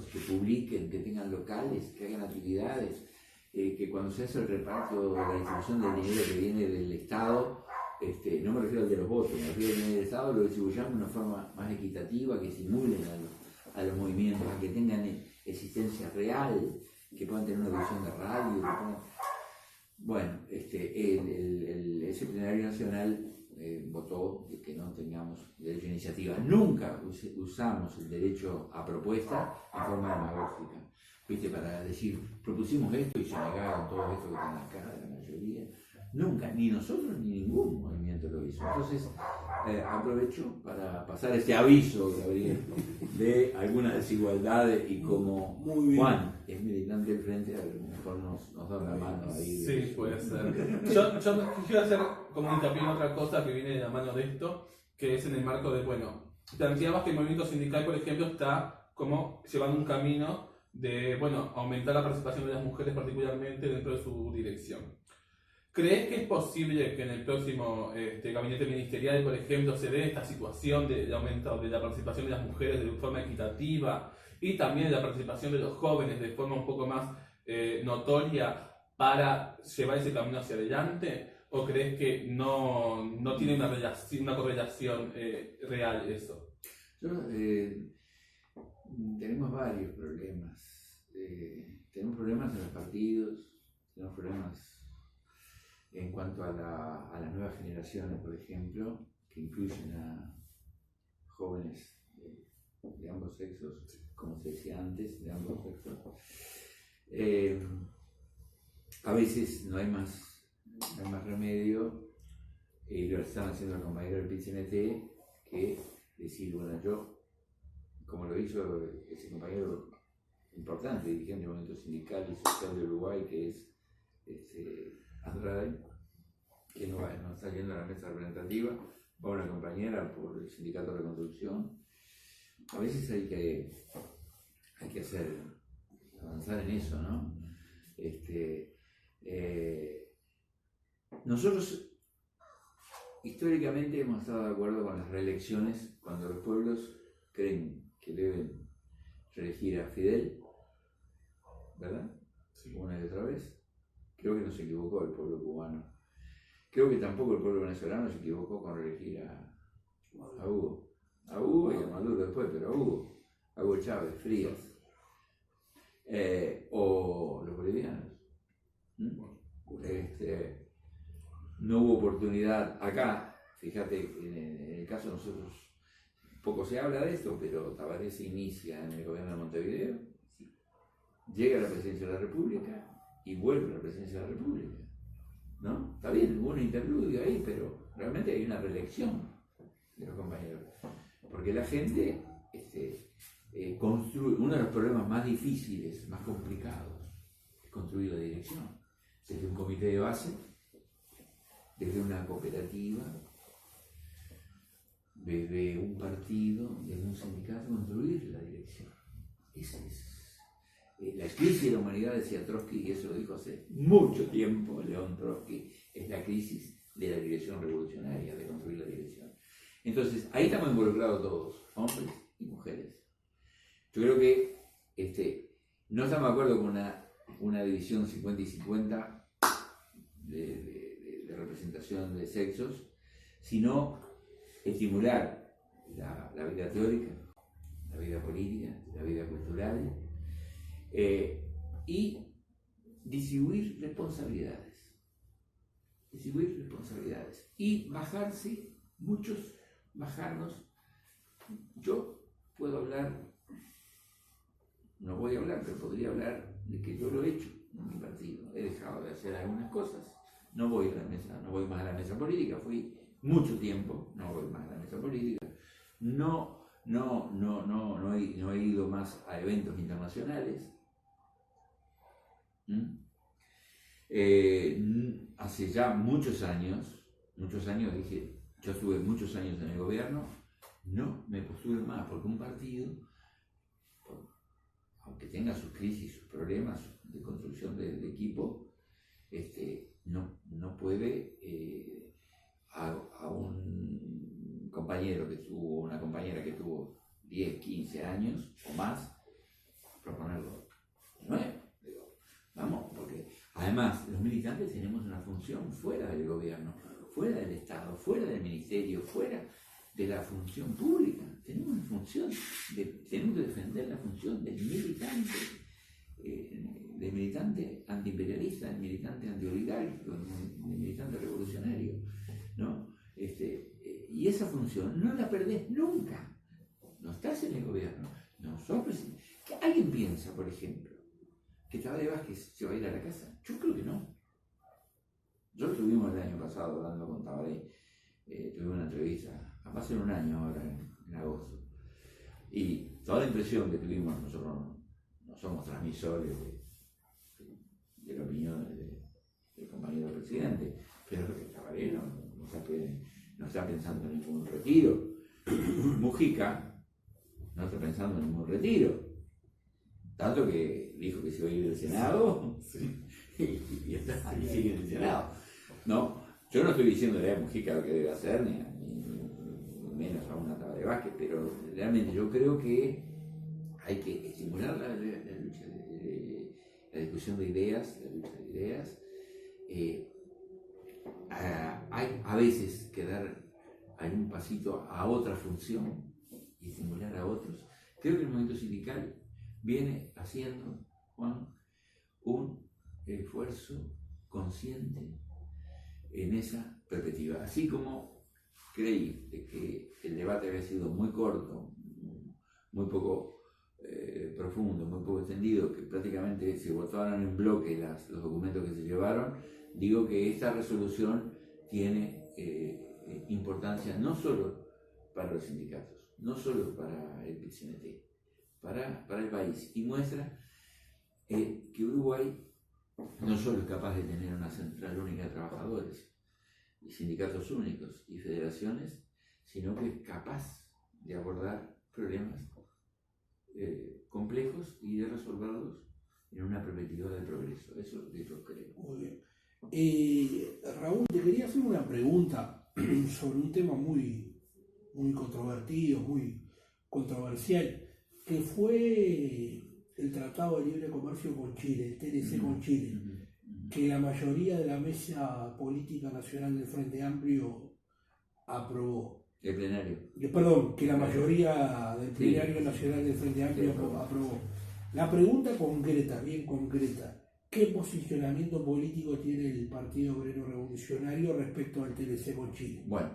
que publiquen, que tengan locales, que hagan actividades, que cuando se hace el reparto de la distribución del dinero que viene del Estado, no me refiero al de los votos, me refiero al dinero del Estado, lo distribuyamos de una forma más equitativa, que estimulen a los movimientos, a que tengan existencia real, que puedan tener una visión de radio, bueno, ese plenario nacional votó de que no tengamos derecho a iniciativa. Nunca usamos el derecho a propuesta en forma demagógica. ¿Viste? Para decir, propusimos esto y se negaron todo esto que están acá, la mayoría. Nunca, ni nosotros ni ningún movimiento lo hizo. Entonces, aprovecho para pasar este aviso, Gabriel, de algunas desigualdades y como Juan es militante del frente, a lo mejor nos da una mano ahí. Sí, puede ser. Yo quiero hacer como hincapié en otra cosa que viene de la mano de esto, que es en el marco de, bueno, planteabas que el movimiento sindical, por ejemplo, está como llevando un camino de, bueno, aumentar la participación de las mujeres particularmente dentro de su dirección. ¿Crees que es posible que en el próximo gabinete ministerial, por ejemplo, se dé esta situación de aumento de la participación de las mujeres de forma equitativa y también de la participación de los jóvenes de forma un poco más notoria para llevar ese camino hacia adelante? ¿O crees que no tiene una correlación real eso? Tenemos varios problemas. Tenemos problemas en los partidos, tenemos problemas en cuanto a las nuevas generaciones, por ejemplo, que incluyen a jóvenes de ambos sexos, como se decía antes, de ambos sexos. A veces no hay más remedio, y lo están haciendo los compañeros del PIT-CNT, que decir, bueno, yo, como lo hizo ese compañero importante, dirigente del movimiento sindical y social de Uruguay, que es Andrade, que no está yendo a la mesa representativa, va una compañera por el sindicato de reconstrucción. A veces hay que avanzar en eso, ¿no? Nosotros históricamente hemos estado de acuerdo con las reelecciones cuando los pueblos creen que deben reelegir a Fidel, ¿verdad? Sí. Una y otra vez. Creo que no se equivocó el pueblo cubano. Creo que tampoco el pueblo venezolano se equivocó con reelegir a Hugo. A Hugo y a Maduro después, pero a Hugo Chávez, Frías. O los bolivianos. No hubo oportunidad acá. Fíjate, en el caso de nosotros, poco se habla de esto, pero Tabaré se inicia en el gobierno de Montevideo, llega a la presidencia de la República y vuelve a la presidencia de la República, ¿no? Está bien, hubo un interludio ahí, pero realmente hay una reelección de los compañeros, porque la gente construye. Uno de los problemas más difíciles, más complicados, es construir la dirección, desde un comité de base, desde una cooperativa, desde un partido, desde un sindicato, construir la dirección. Esa es la crisis de la humanidad, decía Trotsky, y eso lo dijo hace mucho tiempo León Trotsky, es la crisis de la dirección revolucionaria, de construir la dirección. Entonces, ahí estamos involucrados todos, hombres y mujeres. Yo creo que no estamos de acuerdo con una división 50 y 50 de representación de sexos, sino estimular la vida teórica, la vida política, la vida cultural, y distribuir responsabilidades. Y bajarnos. Yo puedo hablar, no voy a hablar, pero podría hablar de que yo lo he hecho en mi partido. He dejado de hacer algunas cosas, no voy más a la mesa política, fui mucho tiempo, no voy más a la mesa política, no he ido más a eventos internacionales. Hace ya muchos años dije, yo estuve muchos años en el gobierno, no me postulo más, porque un partido, aunque tenga sus crisis, sus problemas de construcción de equipo, no puede a un compañero que tuvo, una compañera que tuvo 10, 15 años o más, proponerlo de nuevo. Vamos, porque además los militantes tenemos una función fuera del gobierno, fuera del Estado, fuera del ministerio, fuera de la función pública. Tenemos una función, tenemos que defender la función del militante. de militante antiimperialista, de militante antioligárquico, de militante revolucionario, ¿no? Y esa función no la perdés nunca. No estás en el gobierno, no sos presidente. ¿Alguien piensa, por ejemplo, que Tabaré Vázquez se va a ir a la casa? Yo creo que no. Yo estuvimos el año pasado hablando con Tabaré, tuvimos una entrevista, va a ser un año ahora, en agosto. Y toda la impresión que tuvimos, nosotros no somos transmisores de la opinión del compañero presidente, pero que Tabaré no está pensando en ningún retiro. Mujica no está pensando en ningún retiro. Tanto que dijo que se iba a ir del Senado, sí. y sigue en el Senado. No, yo no estoy diciendo a Mujica lo que debe hacer, ni menos a una Tabaré Vázquez, pero realmente yo creo que hay que estimular la lucha, la discusión de ideas, la lucha de ideas. Hay a veces que dar algún pasito a otra función y estimular a otros. Creo que el movimiento sindical viene haciendo, Juan, un esfuerzo consciente en esa perspectiva. Así como creí que el debate había sido muy corto, muy poco profundo, muy poco extendido, que prácticamente se votaron en bloque los documentos que se llevaron, digo que esta resolución tiene importancia no solo para los sindicatos, no solo para el PIT-CNT, para el país, y muestra que Uruguay no solo es capaz de tener una central única de trabajadores, y sindicatos únicos y federaciones, sino que es capaz de abordar problemas complejos y de resolverlos en una perspectiva de progreso. Eso es lo que yo creo. Muy bien. Raúl, te quería hacer una pregunta sobre un tema muy controvertido, muy controversial, que fue el Tratado de Libre Comercio con Chile, el TLC con Chile, que la mayoría de la mesa política nacional del Frente Amplio aprobó. El plenario. Perdón, que la mayoría del plenario nacional del Frente Amplio aprobó. La pregunta concreta, bien concreta, ¿qué posicionamiento político tiene el Partido Obrero Revolucionario respecto al TLC con Chile? Bueno,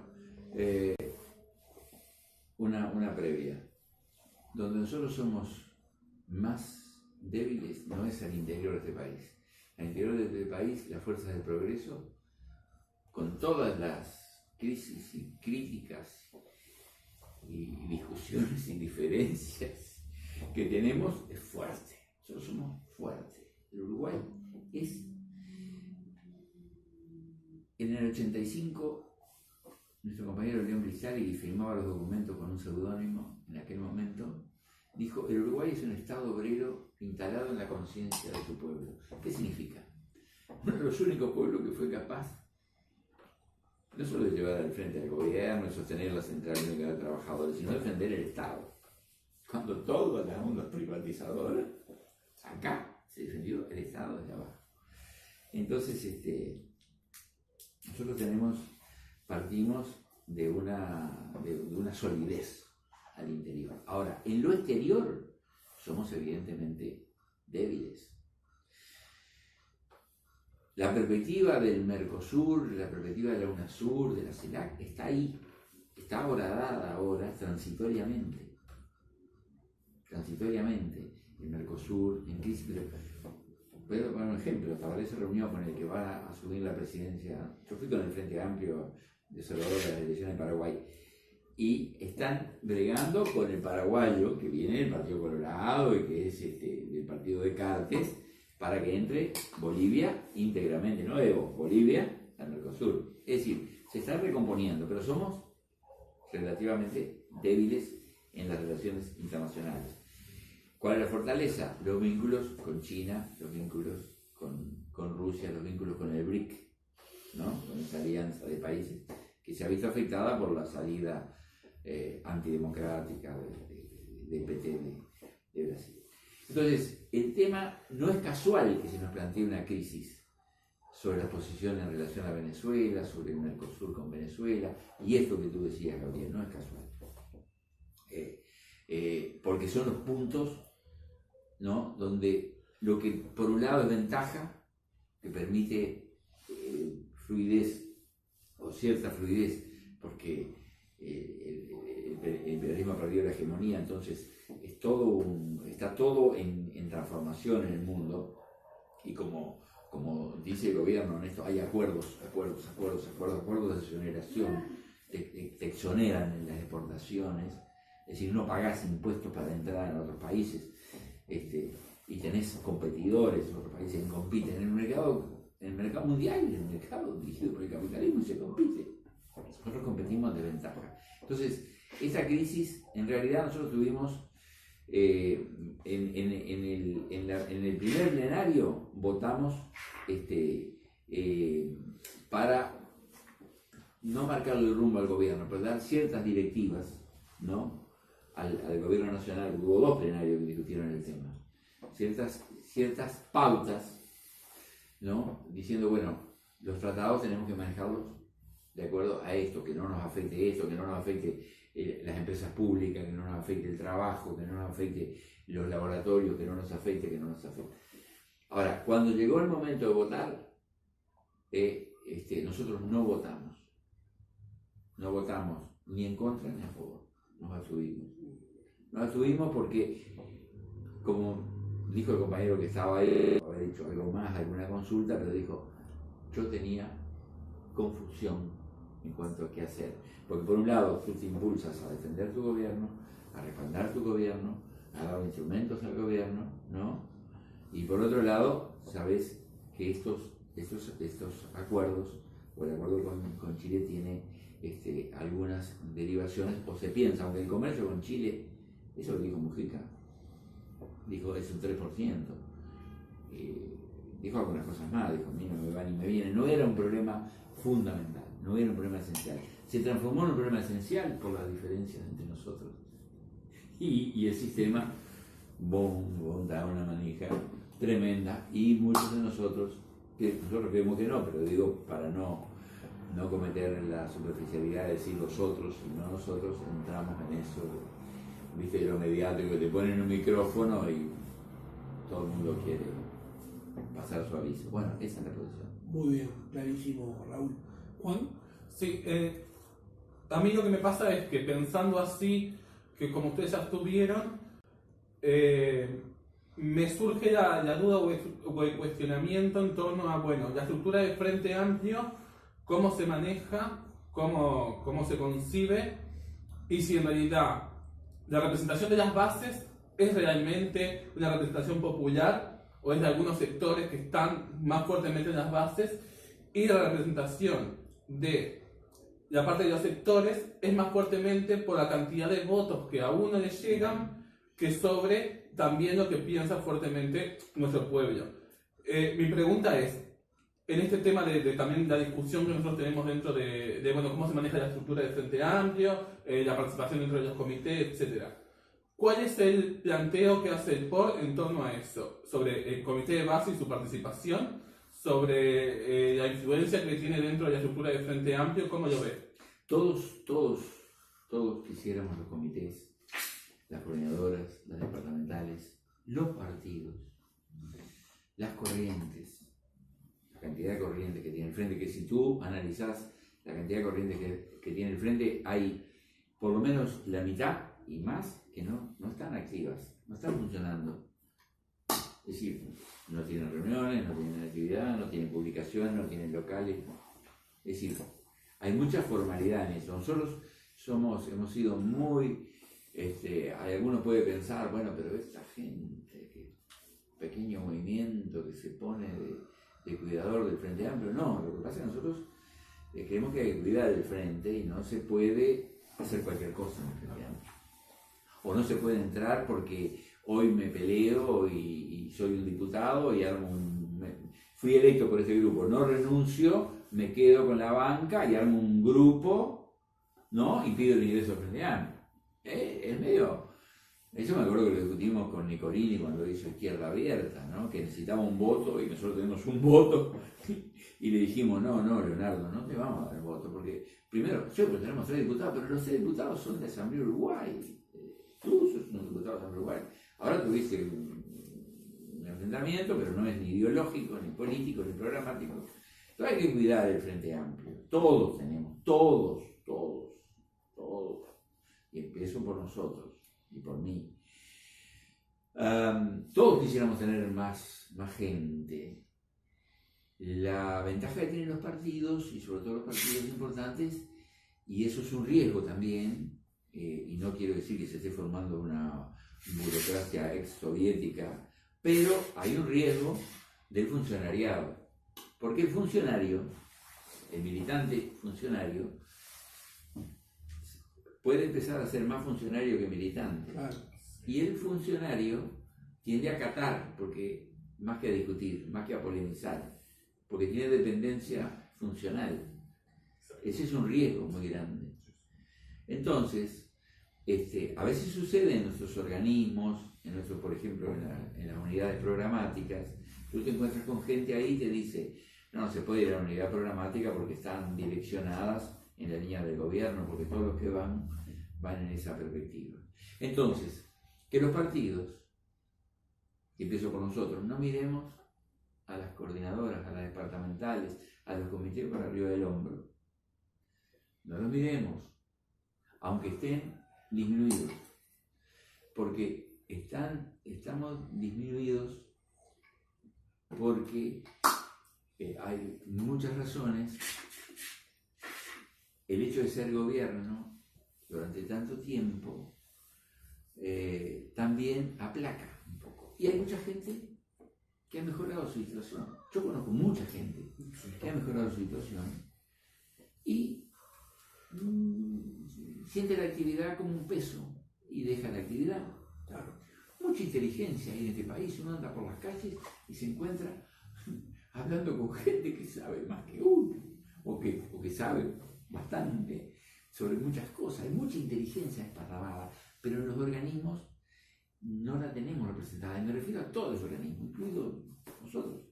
una previa. Donde nosotros somos más débiles no es al interior de este país. Al interior de este país, las fuerzas del progreso, con todas las crisis y críticas y discusiones y diferencias que tenemos, es fuerte. Nosotros somos fuertes. El Uruguay es... En el 85, nuestro compañero León Grisali, que firmaba los documentos con un seudónimo en aquel momento, dijo: el Uruguay es un Estado obrero instalado en la conciencia de su pueblo. ¿Qué significa? Uno de los únicos pueblos que fue capaz no solo de llevar al frente al gobierno y sostener la central única de trabajadores, sino defender el Estado. Cuando todos las ondas privatizadoras, acá se defendió el Estado desde abajo. Entonces, nosotros partimos de una solidez al interior. Ahora, en lo exterior somos evidentemente débiles. La perspectiva del Mercosur, la perspectiva de la UNASUR, de la CELAC, está ahí, está horadada ahora transitoriamente. El Mercosur en crisis. Puedo poner un ejemplo: Tabaré se reunió con el que va a asumir la presidencia. Yo fui con el Frente Amplio de Salvador de las elecciones en Paraguay, y están bregando con el paraguayo que viene del Partido Colorado y que es del partido de Cartes, para que entre Bolivia íntegramente, no Evo, Bolivia al Mercosur. Es decir, se está recomponiendo, pero somos relativamente débiles en las relaciones internacionales. ¿Cuál es la fortaleza? Los vínculos con China, los vínculos con Rusia, los vínculos con el BRIC, ¿no? Con esa alianza de países que se ha visto afectada por la salida antidemocrática del PT de Brasil. Entonces, el tema no es casual que se nos plantee una crisis sobre las posiciones en relación a Venezuela, sobre el Mercosur con Venezuela, y esto que tú decías, Gabriel, no es casual. Porque son los puntos, ¿no?, donde lo que por un lado es ventaja, que permite fluidez o cierta fluidez, porque el periodismo ha perdido la hegemonía, entonces está todo en transformación en el mundo, y como dice el gobierno en esto, hay acuerdos de exoneración, te exoneran en las exportaciones, es decir, no pagás impuestos para entrar en otros países, y tenés competidores en otros países que compiten en el mercado mundial, en el mercado dirigido por el capitalismo, y se compite. Nosotros competimos de ventaja. Entonces, esta crisis, en realidad nosotros tuvimos, en el primer plenario, votamos para no marcarle el rumbo al gobierno, pero dar ciertas directivas, ¿no?, al gobierno nacional. Hubo 2 plenarios que discutieron el tema. Ciertas pautas, ¿no?, diciendo, bueno, los tratados tenemos que manejarlos de acuerdo a esto, que no nos afecte esto, que no nos afecte las empresas públicas, que no nos afecte el trabajo, que no nos afecte los laboratorios, que no nos afecte. Ahora, cuando llegó el momento de votar, nosotros no votamos ni en contra ni a favor, nos abstuvimos porque, como dijo el compañero que estaba ahí, había dicho algo más, alguna consulta, pero dijo, yo tenía confusión en cuanto a qué hacer. Porque por un lado tú te impulsas a defender tu gobierno, a respaldar tu gobierno, a dar instrumentos al gobierno, ¿no? Y por otro lado, sabes que estos acuerdos, o el acuerdo con Chile tiene algunas derivaciones, o se piensa, aunque el comercio con Chile, eso lo dijo Mujica, dijo es un 3%, dijo algunas cosas más, dijo a mí no me va ni me viene, no era un problema fundamental, no era un problema esencial, se transformó en un problema esencial por las diferencias entre nosotros, y el sistema da una manija tremenda, y muchos de nosotros creemos que no, pero digo para no cometer la superficialidad de decir los otros y no nosotros, entramos en eso, viste, lo mediático, que te ponen un micrófono y todo el mundo quiere pasar su aviso. Bueno, esa es la posición. Muy bien, clarísimo, Raúl. ¿Juan? Sí, a mí lo que me pasa es que pensando así, que como ustedes ya estuvieron, me surge la duda o el cuestionamiento en torno a, bueno, la estructura del Frente Amplio, cómo se maneja, cómo se concibe, y si en realidad la representación de las bases es realmente una representación popular o es de algunos sectores que están más fuertemente en las bases, y la representación de la parte de los sectores es más fuertemente por la cantidad de votos que a uno le llegan que sobre también lo que piensa fuertemente nuestro pueblo. Mi pregunta es, en este tema de también la discusión que nosotros tenemos dentro de bueno, cómo se maneja la estructura del Frente Amplio, la participación dentro de los comités, etc. ¿Cuál es el planteo que hace el POR en torno a eso? Sobre el comité de base y su participación, sobre la influencia que tiene dentro de la estructura del Frente Amplio, ¿cómo lo ve? Todos quisiéramos los comités, las coordinadoras, las departamentales, los partidos, las corrientes, la cantidad de corrientes que tiene el Frente, que si tú analizás la cantidad de corrientes que tiene el Frente, hay por lo menos la mitad y más que no están activas, no están funcionando. Es decir, no tienen reuniones, no tienen actividad, no tienen publicaciones, no tienen locales. Es decir, hay mucha formalidad en eso. Nosotros hemos sido muy... alguno puede pensar, bueno, pero esta gente, que pequeño movimiento que se pone de cuidador del Frente Amplio, no, lo que pasa es que nosotros creemos que hay que cuidar del Frente y no se puede hacer cualquier cosa en el Frente Amplio. O no se puede entrar porque hoy me peleo y soy un diputado y fui electo por este grupo, no renuncio, me quedo con la banca y armo un grupo, ¿no? Y pido el ingreso al Frente Amplio. Es medio... Eso me acuerdo que lo discutimos con Nicolini cuando hizo Izquierda Abierta, ¿no? Que necesitaba un voto y nosotros tenemos un voto y le dijimos, no, Leonardo, no te vamos a dar el voto, porque primero, nosotros tenemos 3 diputados, pero los 3 diputados son de Asamblea Uruguay, tú sos un diputado de Asamblea Uruguay, ahora tuviste una enfrentamiento, pero no es ni ideológico, ni político, ni programático. Entonces hay que cuidar el Frente Amplio. Todos tenemos, todos. Y empiezo por nosotros y por mí. Todos quisiéramos tener más gente. La ventaja que tienen los partidos, y sobre todo los partidos importantes, y eso es un riesgo también, y no quiero decir que se esté formando una burocracia ex-soviética, pero hay un riesgo del funcionariado. Porque el funcionario, el militante funcionario, puede empezar a ser más funcionario que militante. Claro. Y el funcionario tiende a acatar, porque más que a discutir, más que a polemizar, porque tiene dependencia funcional. Ese es un riesgo muy grande. Entonces, a veces sucede en nuestros organismos, por ejemplo, en las unidades programáticas, tú te encuentras con gente ahí y te dice, no se puede ir a la unidad programática porque están direccionadas en la línea del gobierno, porque todos los que van en esa perspectiva. Entonces, que los partidos, y empiezo por nosotros, no miremos a las coordinadoras, a las departamentales, a los comités por arriba del hombro. No los miremos, aunque estén disminuidos, porque estamos disminuidos porque hay muchas razones. El hecho de ser gobierno durante tanto tiempo también aplaca un poco. Y hay mucha gente que ha mejorado su situación. Yo conozco mucha gente que ha mejorado su situación y siente la actividad como un peso y deja la actividad. Claro. Mucha inteligencia hay en este país. Uno anda por las calles y se encuentra hablando con gente que sabe más que uno o que sabe bastante sobre muchas cosas. Hay mucha inteligencia esparramada, pero en los organismos no la tenemos representada. Y me refiero a todos los organismos, incluidos nosotros.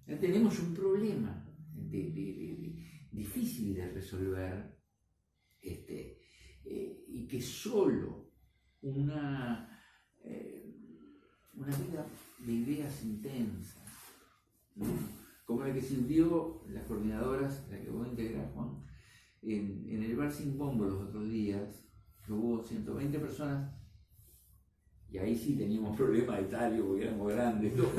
Ya tenemos un problema difícil de resolver, y que solo una vida de ideas intensas, ¿no? Como la que sirvió las coordinadoras, la que vos integrás, Juan, en el bar Sin Bombo los otros días, que hubo 120 personas, y ahí sí teníamos problemas de talio porque éramos grandes todos.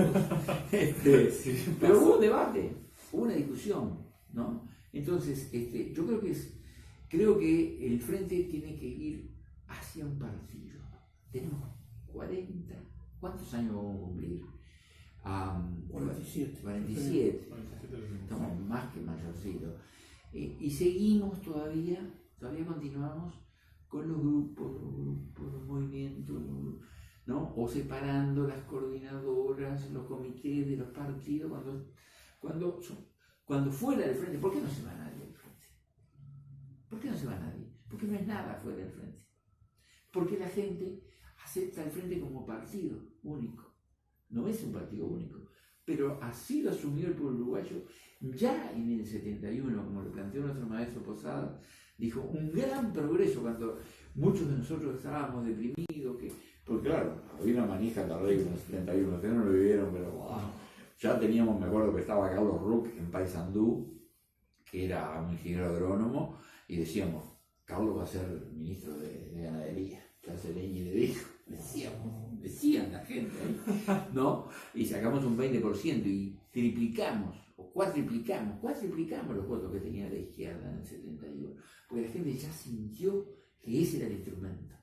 Sí, pero hubo un debate, hubo una discusión, ¿no? Entonces, yo creo que el frente tiene que ir hacia un partido. Tenemos 40, ¿cuántos años vamos a cumplir? 47. Estamos más que mayorcitos. Y seguimos todavía continuamos con los grupos, los movimientos, ¿no? O separando las coordinadoras, los comités de los partidos, cuando fuera del frente. ¿Por qué no se va nadie del frente? ¿Por qué no se va nadie? Porque no es nada fuera del frente. Porque la gente acepta el frente como partido único. No es un partido único, pero así lo asumió el pueblo uruguayo ya en el 71, como lo planteó nuestro maestro Posada. Dijo, un gran progreso cuando muchos de nosotros estábamos deprimidos, porque claro, había una manija terrible en el 71, ustedes no lo vivieron, pero wow, ya teníamos, me acuerdo que estaba Carlos Ruck en Paysandú, que era un ingeniero agrónomo, y decíamos, Carlos va a ser ministro de ganadería, que hace leña y le dijo, decían la gente, ¿no? Y sacamos un 20% y triplicamos, o cuatriplicamos los votos que tenía la izquierda en el 71, porque la gente ya sintió que ese era el instrumento.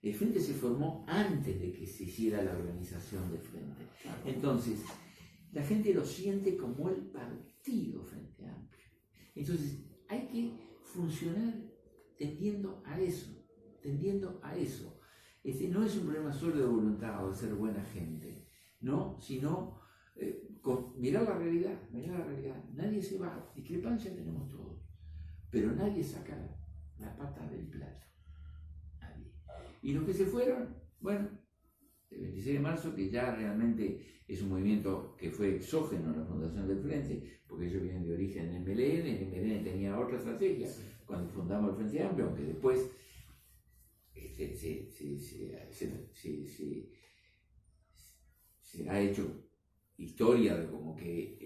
El Frente se formó antes de que se hiciera la organización del Frente. Entonces, la gente lo siente como el partido Frente Amplio. Entonces, hay que funcionar tendiendo a eso. No es un problema solo de voluntad o de ser buena gente, ¿no? Sino mirar la realidad. Nadie se va, discrepancia tenemos todos, pero nadie saca la pata del plato. Nadie. Y los que se fueron, bueno, el 26 de marzo, que ya realmente es un movimiento que fue exógeno a la fundación del Frente, porque ellos vienen de origen en el MLN tenía otra estrategia cuando fundamos el Frente Amplio, aunque después se ha hecho historia de como que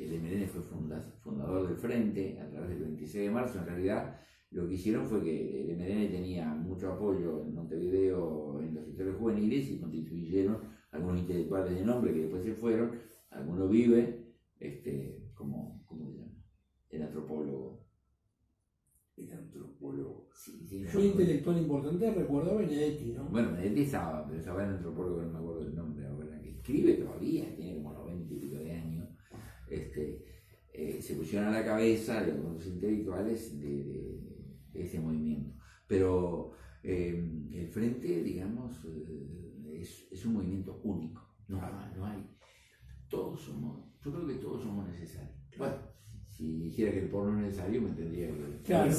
el MLN fue fundador del Frente a través del 26 de marzo. En realidad lo que hicieron fue que el MLN tenía mucho apoyo en Montevideo en los sectores juveniles y constituyeron algunos intelectuales de nombre que después se fueron. Alguno vive, ¿cómo se llama? El antropólogo. Sí, yo intelectual importante recuerdo a Benedetti, ¿no? Bueno, Benedetti estaba, pero estaba el antropólogo, no me acuerdo del nombre ahora, que escribe todavía, tiene como 90 y pico de años. Se pusieron a la cabeza de algunos intelectuales de ese movimiento. Pero el Frente, digamos, es un movimiento único. No hay. Yo creo que todos somos necesarios. Bueno, si dijera que el porno es necesario, me tendría que... Claro,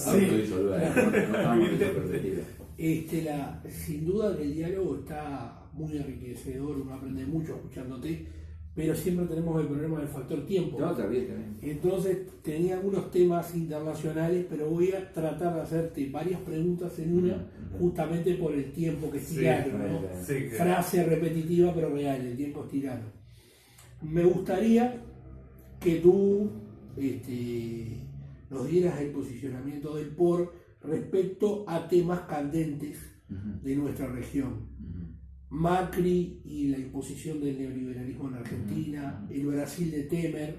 sin duda que el diálogo está muy enriquecedor, uno aprende mucho escuchándote, pero siempre tenemos el problema del factor tiempo. No, también. Entonces tenía algunos temas internacionales, pero voy a tratar de hacerte varias preguntas en una, justamente por el tiempo que es tirano, ¿no? Frase repetitiva pero real, el tiempo es tirano. Me gustaría que tú nos dieras el posicionamiento del POR respecto a temas candentes de nuestra región. Macri y la imposición del neoliberalismo en Argentina, el Brasil de Temer,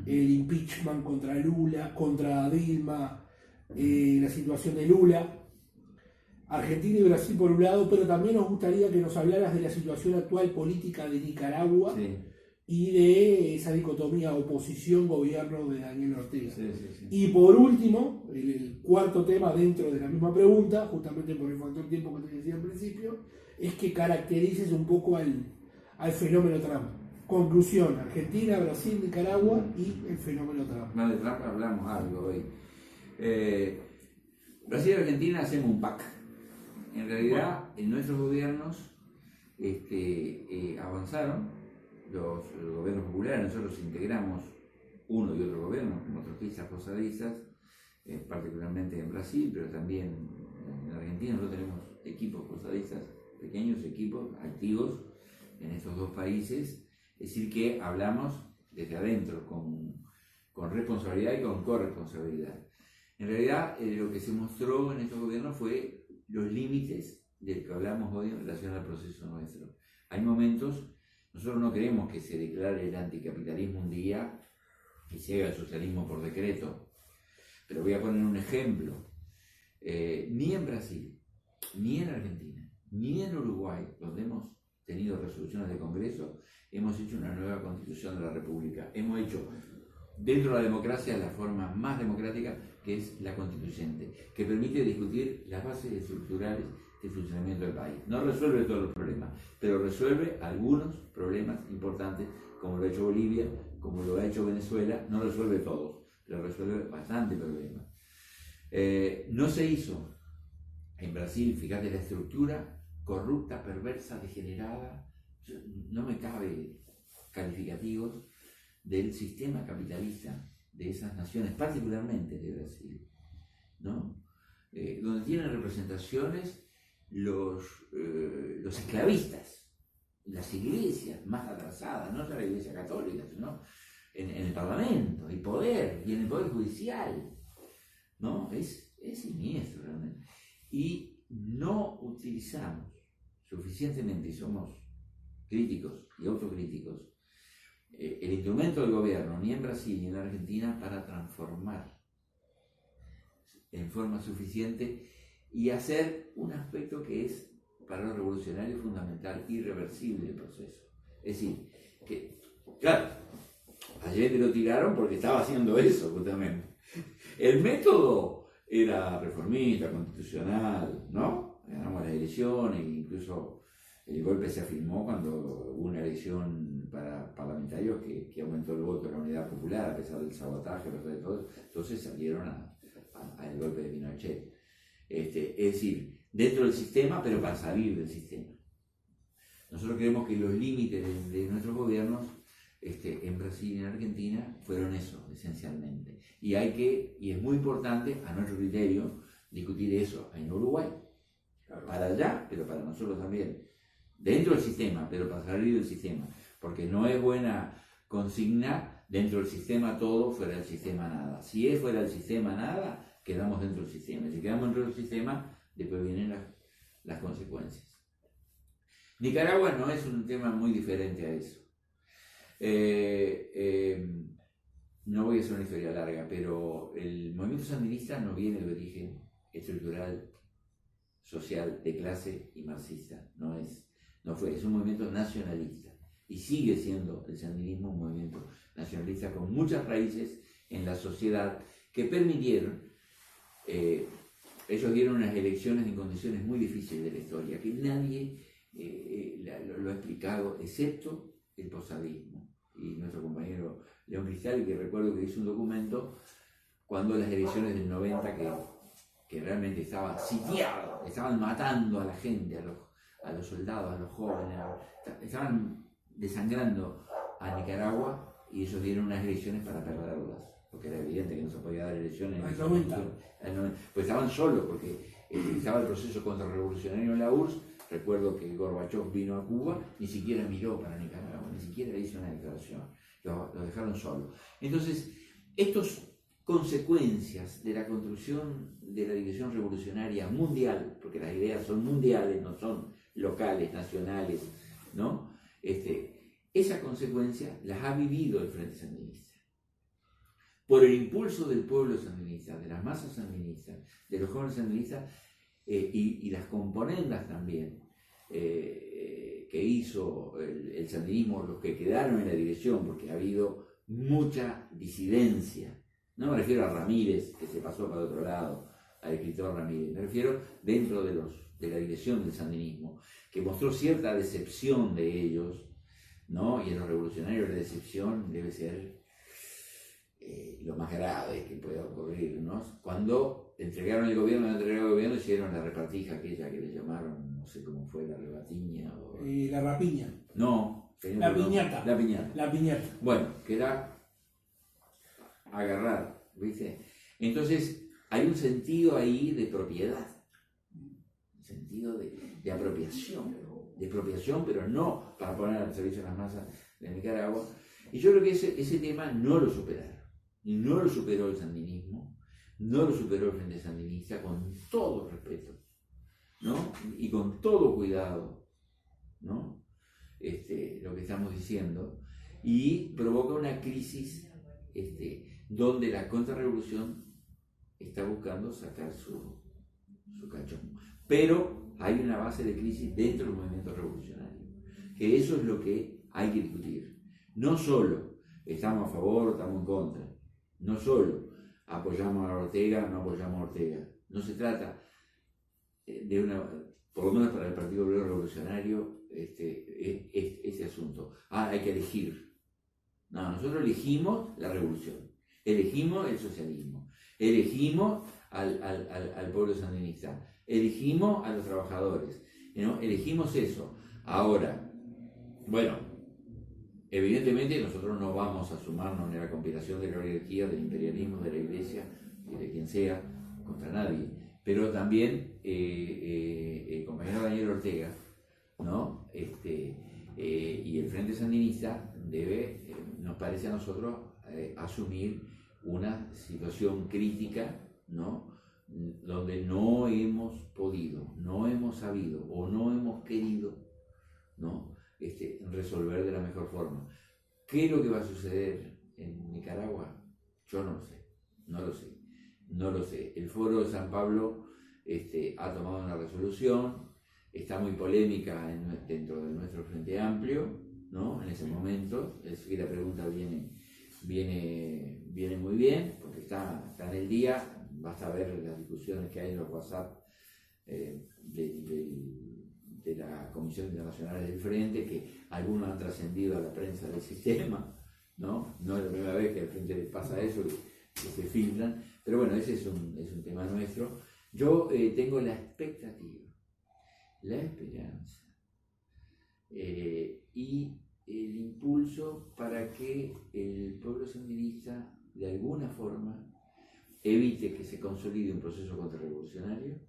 el impeachment contra Lula, contra Dilma, la situación de Lula, Argentina y Brasil por un lado, pero también nos gustaría que nos hablaras de la situación actual política de Nicaragua. Sí. Y de esa dicotomía oposición-gobierno de Daniel Ortega. Sí. Y por último, el cuarto tema dentro de la misma pregunta, justamente por el factor tiempo que te decía al principio, es que caracterices un poco al fenómeno Trump. Conclusión: Argentina, Brasil, Nicaragua y el fenómeno Trump. No, de Trump hablamos algo hoy. Brasil y Argentina hacemos un pack. En realidad, en nuestros gobiernos avanzaron. Los gobiernos populares, nosotros integramos uno y otro gobierno, como trotskistas, posadistas, particularmente en Brasil, pero también en Argentina. Nosotros tenemos equipos posadistas, pequeños equipos activos en estos dos países, es decir, que hablamos desde adentro, con responsabilidad y con corresponsabilidad. En realidad, lo que se mostró en estos gobiernos fue los límites del que hablamos hoy en relación al proceso nuestro. Hay momentos. Nosotros no queremos que se declare el anticapitalismo un día y se haga el socialismo por decreto. Pero voy a poner un ejemplo. Ni en Brasil, ni en Argentina, ni en Uruguay, donde hemos tenido resoluciones de Congreso, hemos hecho una nueva constitución de la República. Hemos hecho dentro de la democracia la forma más democrática, que es la constituyente, que permite discutir las bases estructurales del funcionamiento del país. No resuelve todos los problemas, pero resuelve algunos problemas importantes, como lo ha hecho Bolivia, como lo ha hecho Venezuela. No resuelve todos, pero resuelve bastante problemas. No se hizo en Brasil, fíjate, la estructura corrupta, perversa, degenerada, no me cabe calificativos del sistema capitalista de esas naciones, particularmente de Brasil, ¿no? Donde tienen representaciones los esclavistas, las iglesias más atrasadas, no solo la iglesia católica, sino en el parlamento, el poder y en el poder judicial, ¿no? Es siniestro realmente. Y no utilizamos suficientemente, y somos críticos y autocríticos, el instrumento del gobierno, ni en Brasil ni en Argentina, para transformar en forma suficiente y hacer un aspecto que es para los revolucionarios fundamental, irreversible el proceso. Es decir, que, claro, ayer lo tiraron porque estaba haciendo eso justamente. El método era reformista, constitucional, ¿no? Ganamos las elecciones, incluso el golpe se afirmó cuando hubo una elección para parlamentarios que aumentó el voto de la Unidad Popular, a pesar del sabotaje, a pesar de todo. Entonces salieron al golpe de Pinochet. Es decir, dentro del sistema, pero para salir del sistema. Nosotros creemos que los límites de nuestros gobiernos en Brasil y en Argentina fueron eso, esencialmente. Y es muy importante, a nuestro criterio, discutir eso en Uruguay. Para allá, pero para nosotros también. dentro del sistema, pero para salir del sistema, porque no es buena consigna dentro del sistema todo, fuera del sistema nada. Si es fuera del sistema nada, quedamos dentro del sistema. Si quedamos dentro del sistema, después vienen las consecuencias. Nicaragua no es un tema muy diferente a eso. No voy a hacer una historia larga, pero el movimiento sandinista no viene de origen estructural, social, de clase y marxista. Es un movimiento nacionalista. Y sigue siendo el sandinismo un movimiento nacionalista con muchas raíces en la sociedad que permitieron, ellos dieron unas elecciones en condiciones muy difíciles de la historia, que nadie lo ha explicado, excepto el posadismo. Y nuestro compañero León Cristal, que recuerdo que hizo un documento cuando las elecciones del 90, que realmente estaba sitiado, estaban matando a la gente, a los soldados, a los jóvenes, estaban desangrando a Nicaragua, y ellos dieron unas elecciones para perderlas, porque era evidente que no se podía dar elecciones. Al 90. Pues estaban solos, porque estaba el proceso contrarrevolucionario en la URSS. Recuerdo que Gorbachev vino a Cuba, ni siquiera miró para Nicaragua, ni siquiera hizo una declaración, lo dejaron solo. Entonces, estas consecuencias de la construcción de la división revolucionaria mundial, porque las ideas son mundiales, no son locales, nacionales, ¿no? Esa consecuencia las ha vivido el Frente Sandinista. Por el impulso del pueblo sandinista, de las masas sandinistas, de los jóvenes sandinistas, y las componendas también que hizo el sandinismo, los que quedaron en la dirección, porque ha habido mucha disidencia. No me refiero a Ramírez, que se pasó para otro lado, al escritor Ramírez, me refiero dentro de la dirección del sandinismo, que mostró cierta decepción de ellos, ¿no? Y en los revolucionarios la decepción debe ser lo más grave que pueda ocurrir, ¿no? Cuando entregaron el gobierno, hicieron la repartija aquella que le llamaron, no sé cómo fue, la rebatiña o... La rapiña. No, la piñata. La piñata. La piñata. Bueno, que era agarrar, ¿viste? Entonces, hay un sentido ahí de propiedad, un sentido de apropiación, pero no para poner al servicio de las masas de Nicaragua. Y yo creo que ese tema no lo superaron. No lo superó el sandinismo, no lo superó el Frente Sandinista, con todo respeto, ¿no? Y con todo cuidado, ¿no? Lo que estamos diciendo, y provoca una crisis donde la contrarrevolución está buscando sacar su cachón. Pero hay una base de crisis dentro del movimiento revolucionario, que eso es lo que hay que discutir. No solo estamos a favor o estamos en contra, no solo apoyamos a Ortega o no apoyamos a Ortega. No se trata de por lo menos para el Partido Obrero Revolucionario, ese asunto. Hay que elegir. No, nosotros elegimos la revolución, elegimos el socialismo, elegimos al pueblo sandinista, elegimos a los trabajadores, ¿no? Elegimos eso. Ahora, bueno, evidentemente nosotros no vamos a sumarnos en la conspiración de la oligarquía, del imperialismo, de la iglesia y de quien sea, contra nadie. Pero también el compañero Daniel Ortega, ¿no? Y el Frente Sandinista debe, nos parece a nosotros, asumir una situación crítica, ¿no? Donde no hemos podido, no hemos sabido o no hemos querido, ¿no? Resolver de la mejor forma. ¿Qué es lo que va a suceder en Nicaragua? Yo no lo sé. El Foro de San Pablo ha tomado una resolución, está muy polémica dentro de nuestro Frente Amplio, ¿no? En ese momento, es decir, la pregunta viene muy bien, porque está en el día. Basta ver las discusiones que hay en los WhatsApp de la Comisión Internacional del Frente, que algunos han trascendido a la prensa del sistema, ¿no? No es la primera vez que al Frente le pasa eso, que se filtran, pero bueno, ese es un tema nuestro. Yo tengo la expectativa, la esperanza y el impulso para que el pueblo sandinista, de alguna forma, evite que se consolide un proceso contrarrevolucionario,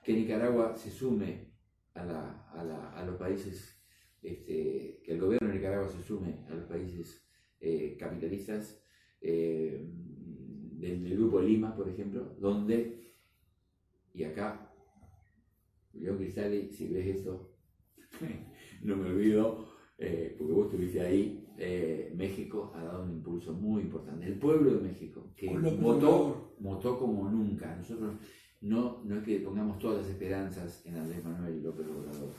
que Nicaragua se sume a los países, que el gobierno de Nicaragua se sume a los países capitalistas del Grupo Lima, por ejemplo, donde, y acá, León Cristali, si ves esto, no me olvido, porque vos estuviste ahí, México ha dado un impulso muy importante. El pueblo de México, que votó como nunca. Nosotros no es que pongamos todas las esperanzas en Andrés Manuel López Obrador,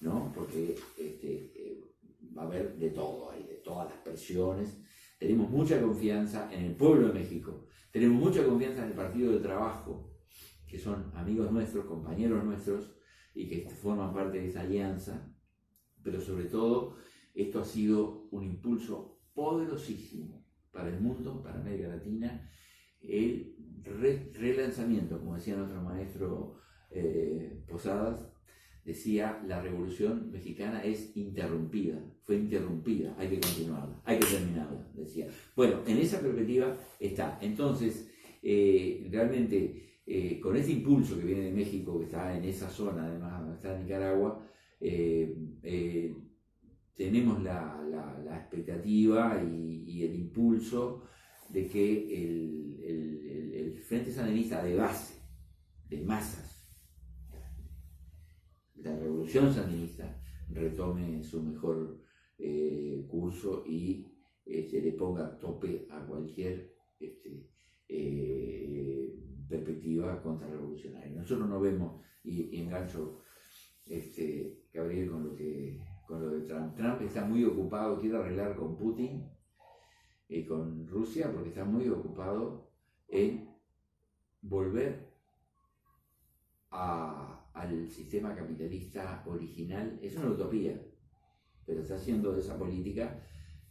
¿no? Porque va a haber de todo ahí, de todas las presiones. Tenemos mucha confianza en el pueblo de México, tenemos mucha confianza en el Partido del Trabajo, que son amigos nuestros, compañeros nuestros, y que forman parte de esa alianza, pero sobre todo esto ha sido un impulso poderosísimo para el mundo, para América Latina, el relanzamiento, como decía nuestro maestro Posadas, decía, la Revolución Mexicana es interrumpida, fue interrumpida, hay que continuarla, hay que terminarla, decía. Bueno, en esa perspectiva está. Entonces, realmente, con ese impulso que viene de México, que está en esa zona, además donde está Nicaragua, tenemos la expectativa y el impulso de que el Frente Sandinista de base, de masas, la revolución sandinista, retome su mejor curso y se le ponga tope a cualquier perspectiva contrarrevolucionaria. Nosotros no vemos, y engancho, Gabriel, con lo de Trump. Trump está muy ocupado, quiere arreglar con Putin y con Rusia, porque está muy ocupado en volver al sistema capitalista original. Es una utopía, pero está haciendo esa política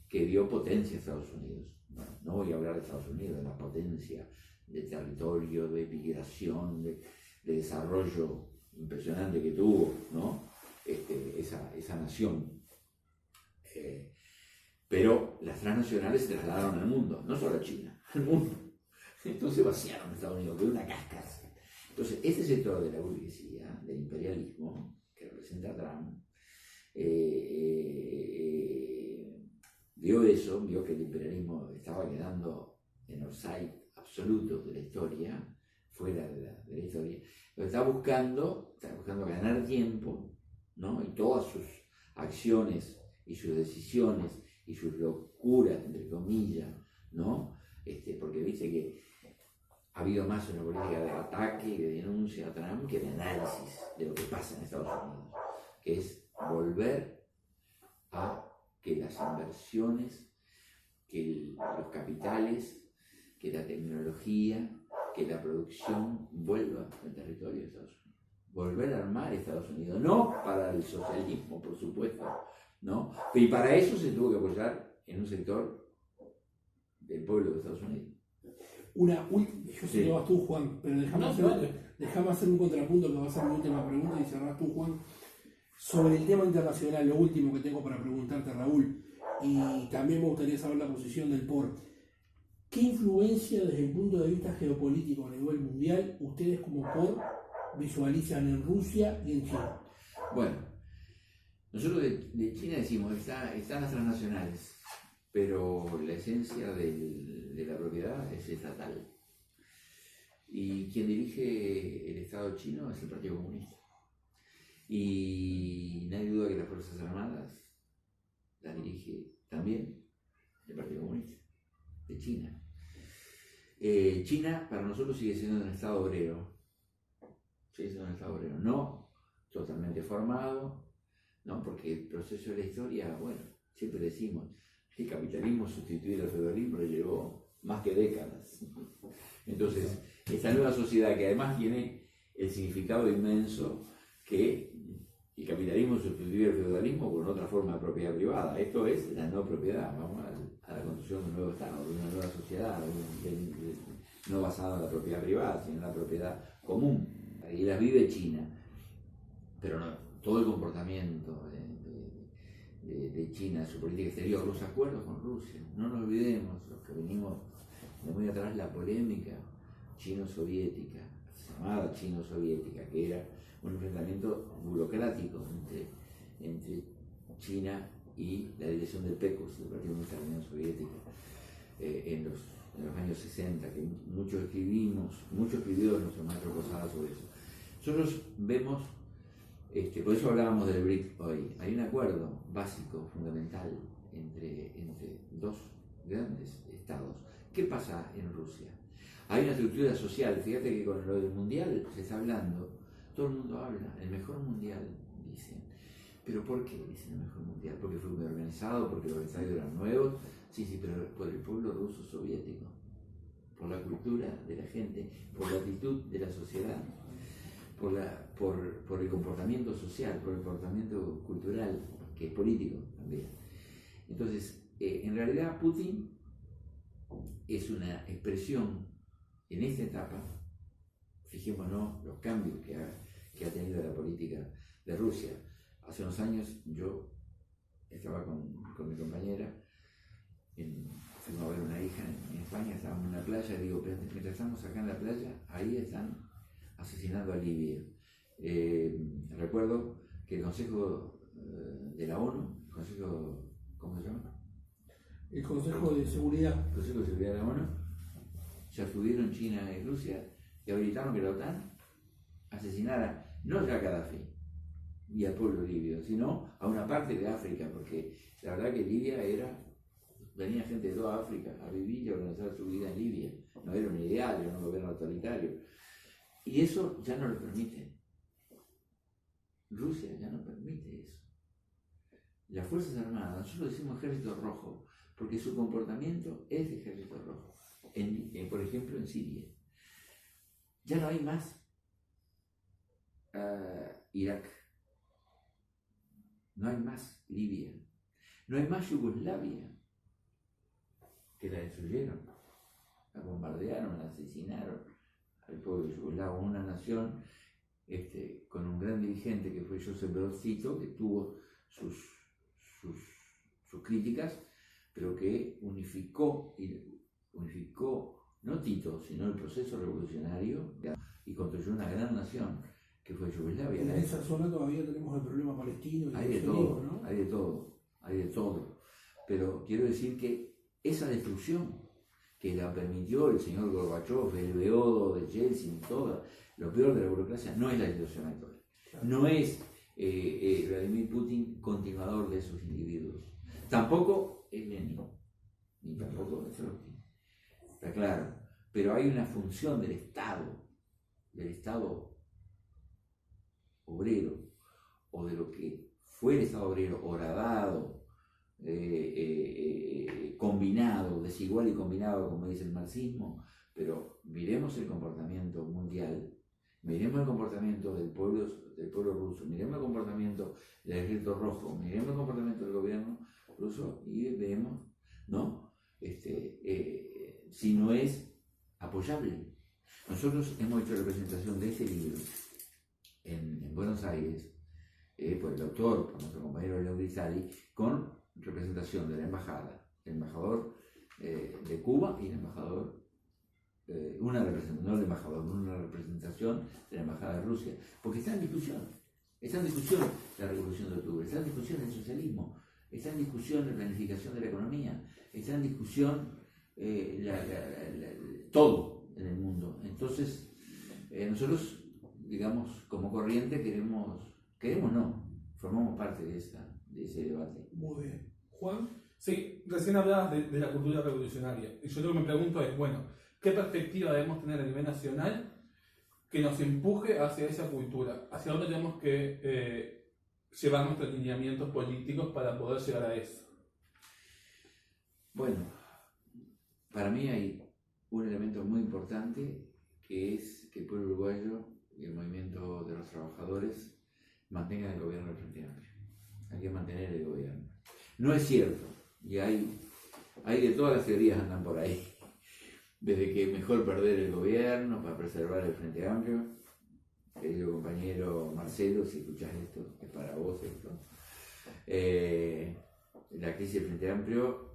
que dio potencia a Estados Unidos. Bueno, no voy a hablar de Estados Unidos, de la potencia de territorio, de migración, de desarrollo impresionante que tuvo, ¿no? Esa nación. Pero las transnacionales se trasladaron al mundo, no solo a China, al mundo. Entonces vaciaron a Estados Unidos, quedó una cáscara. Entonces, este sector de la burguesía, del imperialismo, que representa Trump, vio eso, vio que el imperialismo estaba quedando en offside absoluto de la historia, fuera de la historia, pero está buscando ganar tiempo, ¿no? Y todas sus acciones y sus decisiones y sus locuras, entre comillas, ¿no? Porque dice que ha habido más una política de ataque y de denuncia a Trump que de análisis de lo que pasa en Estados Unidos, que es volver a que las inversiones, que los capitales, que la tecnología, que la producción vuelva al territorio de Estados Unidos. Volver a armar Estados Unidos, no para el socialismo, por supuesto, ¿no? Y para eso se tuvo que apoyar en un sector del pueblo de Estados Unidos. Yo sé que vas tú, Juan, pero déjame hacer un contrapunto que va a ser mi última pregunta y cerrás tú, Juan. Sobre el tema internacional, lo último que tengo para preguntarte, Raúl, y también me gustaría saber la posición del POR. ¿Qué influencia desde el punto de vista geopolítico a nivel mundial ustedes como POR visualizan en Rusia y en China? Bueno, nosotros de China decimos, están las transnacionales, pero la esencia de la propiedad es estatal. Y quien dirige el Estado chino es el Partido Comunista. Y nadie duda que las Fuerzas Armadas las dirige también el Partido Comunista de China. China para nosotros sigue siendo un Estado obrero. Sigue siendo un Estado obrero. No totalmente formado, ¿no? Porque el proceso de la historia, bueno, siempre decimos, el capitalismo sustituir al feudalismo le llevó más que décadas. Entonces, esta nueva sociedad que además tiene el significado inmenso que el capitalismo sustituye al feudalismo con otra forma de propiedad privada. Esto es la no propiedad. Vamos a la construcción de un nuevo Estado, de una nueva sociedad, no basada en la propiedad privada, sino en la propiedad común. Y las vive China. Pero no, todo el comportamiento de China, su política exterior, los acuerdos con Rusia, no nos olvidemos, los que venimos de muy atrás, la polémica chino-soviética, llamada chino-soviética, que era un enfrentamiento burocrático entre China y la dirección del PECOS, del Partido Comunista de la Unión Soviética, en los años 60, que mucho escribió nuestro maestro Posada sobre eso. Nosotros vemos, por eso hablábamos del BRIC hoy, hay un acuerdo básico, fundamental, entre dos grandes estados. ¿Qué pasa en Rusia? Hay una estructura social, fíjate que con lo del mundial se está hablando, todo el mundo habla, el mejor mundial, dicen. ¿Pero por qué dicen el mejor mundial? ¿Porque fue muy organizado? ¿Porque los estadios eran nuevos? Sí, pero por el pueblo ruso soviético, por la cultura de la gente, por la actitud de la sociedad, por el comportamiento social, por el comportamiento cultural, que es político también. Entonces, en realidad Putin es una expresión en esta etapa, fijémonos los cambios que ha tenido la política de Rusia. Hace unos años yo estaba con mi compañera, fuimos a ver una hija en España, estábamos en la playa, y digo, mientras estamos acá en la playa, ahí están asesinando a Libia. Recuerdo que el Consejo de la ONU, ¿cómo se llama? El Consejo de Seguridad. El Consejo de Seguridad de la ONU, se abstuvieron China y Rusia y habilitaron que la OTAN asesinara no ya a Gaddafi y al pueblo libio, sino a una parte de África, porque la verdad que Libia venía gente de toda África a vivir y a organizar su vida en Libia. No era un ideal, era un gobierno autoritario. Y eso ya no lo permite. Rusia ya no permite eso. Las Fuerzas Armadas, nosotros decimos Ejército Rojo, porque su comportamiento es de Ejército Rojo. Por ejemplo, en Siria. Ya no hay más Irak. No hay más Libia. No hay más Yugoslavia, que la destruyeron, la bombardearon, la asesinaron al pueblo yugoslavo, una nación con un gran dirigente que fue Josep Broz Tito, que tuvo sus críticas, pero que unificó no Tito, sino el proceso revolucionario y construyó una gran nación que fue Yugoslavia. En esa zona todavía tenemos el problema palestino y hay de todo, ¿no? Hay de todo. Pero quiero decir que esa destrucción que la permitió el señor Gorbachev, el Beodo de Yeltsin, lo peor de la burocracia, no es la situación actual. Claro. No es Vladimir Putin continuador de esos individuos. Tampoco es Lenin, ni tampoco es Trotsky. Está claro. Pero hay una función del Estado obrero, o de lo que fue el Estado obrero, horadado, combinado, desigual y combinado, como dice el marxismo, pero miremos el comportamiento mundial, miremos el comportamiento del pueblo ruso, miremos el comportamiento del Ejército Rojo, miremos el comportamiento del gobierno ruso y vemos, ¿no? Si no es apoyable. Nosotros hemos hecho representación de este libro en Buenos Aires, por el doctor, por nuestro compañero Leo Grisali, con representación de la embajada, el embajador de Cuba y el embajador, una representación de la embajada de Rusia, porque está en discusión la revolución de octubre, está en discusión el socialismo, está en discusión la planificación de la economía, está en discusión todo en el mundo. Entonces, nosotros, digamos, como corriente formamos parte de ese debate. Muy bien. Juan. Sí, recién hablabas de la cultura revolucionaria. Y yo lo que me pregunto es, bueno, ¿qué perspectiva debemos tener a nivel nacional que nos empuje hacia esa cultura? ¿Hacia dónde tenemos que llevar nuestros lineamientos políticos para poder llegar a eso? Bueno, para mí hay un elemento muy importante, que es que el pueblo uruguayo y el movimiento de los trabajadores mantengan el gobierno del Frente Amplio. Hay que mantener el gobierno. No es cierto, y hay de todas las teorías andan por ahí, desde que es mejor perder el gobierno para preservar el Frente Amplio. Querido compañero Marcelo, si escuchás esto, es para vos esto. La crisis del Frente Amplio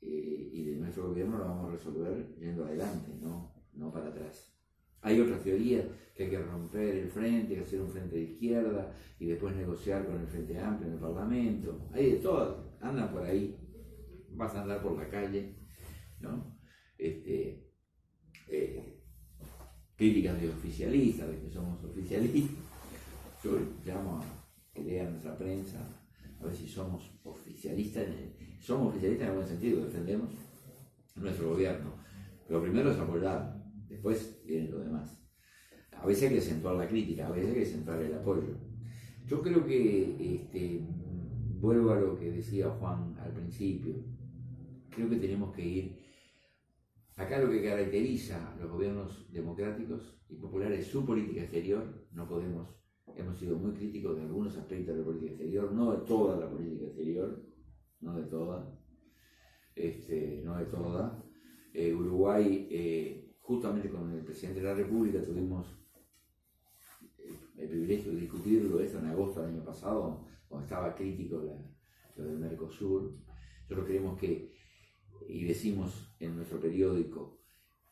y de nuestro gobierno la vamos a resolver yendo adelante, no para atrás. Hay otras teorías que hay que romper el frente, que hacer un frente de izquierda y después negociar con el Frente Amplio en el Parlamento. Hay de todas, andan por ahí, vas a andar por la calle, ¿no? Críticas de oficialistas, de que somos oficialistas. Yo llamo a que lean nuestra prensa, a ver si somos oficialistas. Somos oficialistas en el buen sentido, defendemos nuestro gobierno. Pero primero es apoyar, después viene lo demás. A veces hay que acentuar la crítica, a veces hay que acentuar el apoyo. Yo creo que, vuelvo a lo que decía Juan al principio, creo que tenemos que ir. Acá lo que caracteriza a los gobiernos democráticos y populares es su política exterior. No podemos, hemos sido muy críticos de algunos aspectos de la política exterior, no de toda la política exterior, no de toda. Uruguay, justamente con el presidente de la República, tuvimos el privilegio de discutirlo esto en agosto del año pasado, cuando estaba crítico lo del Mercosur. Nosotros creemos que, y decimos en nuestro periódico,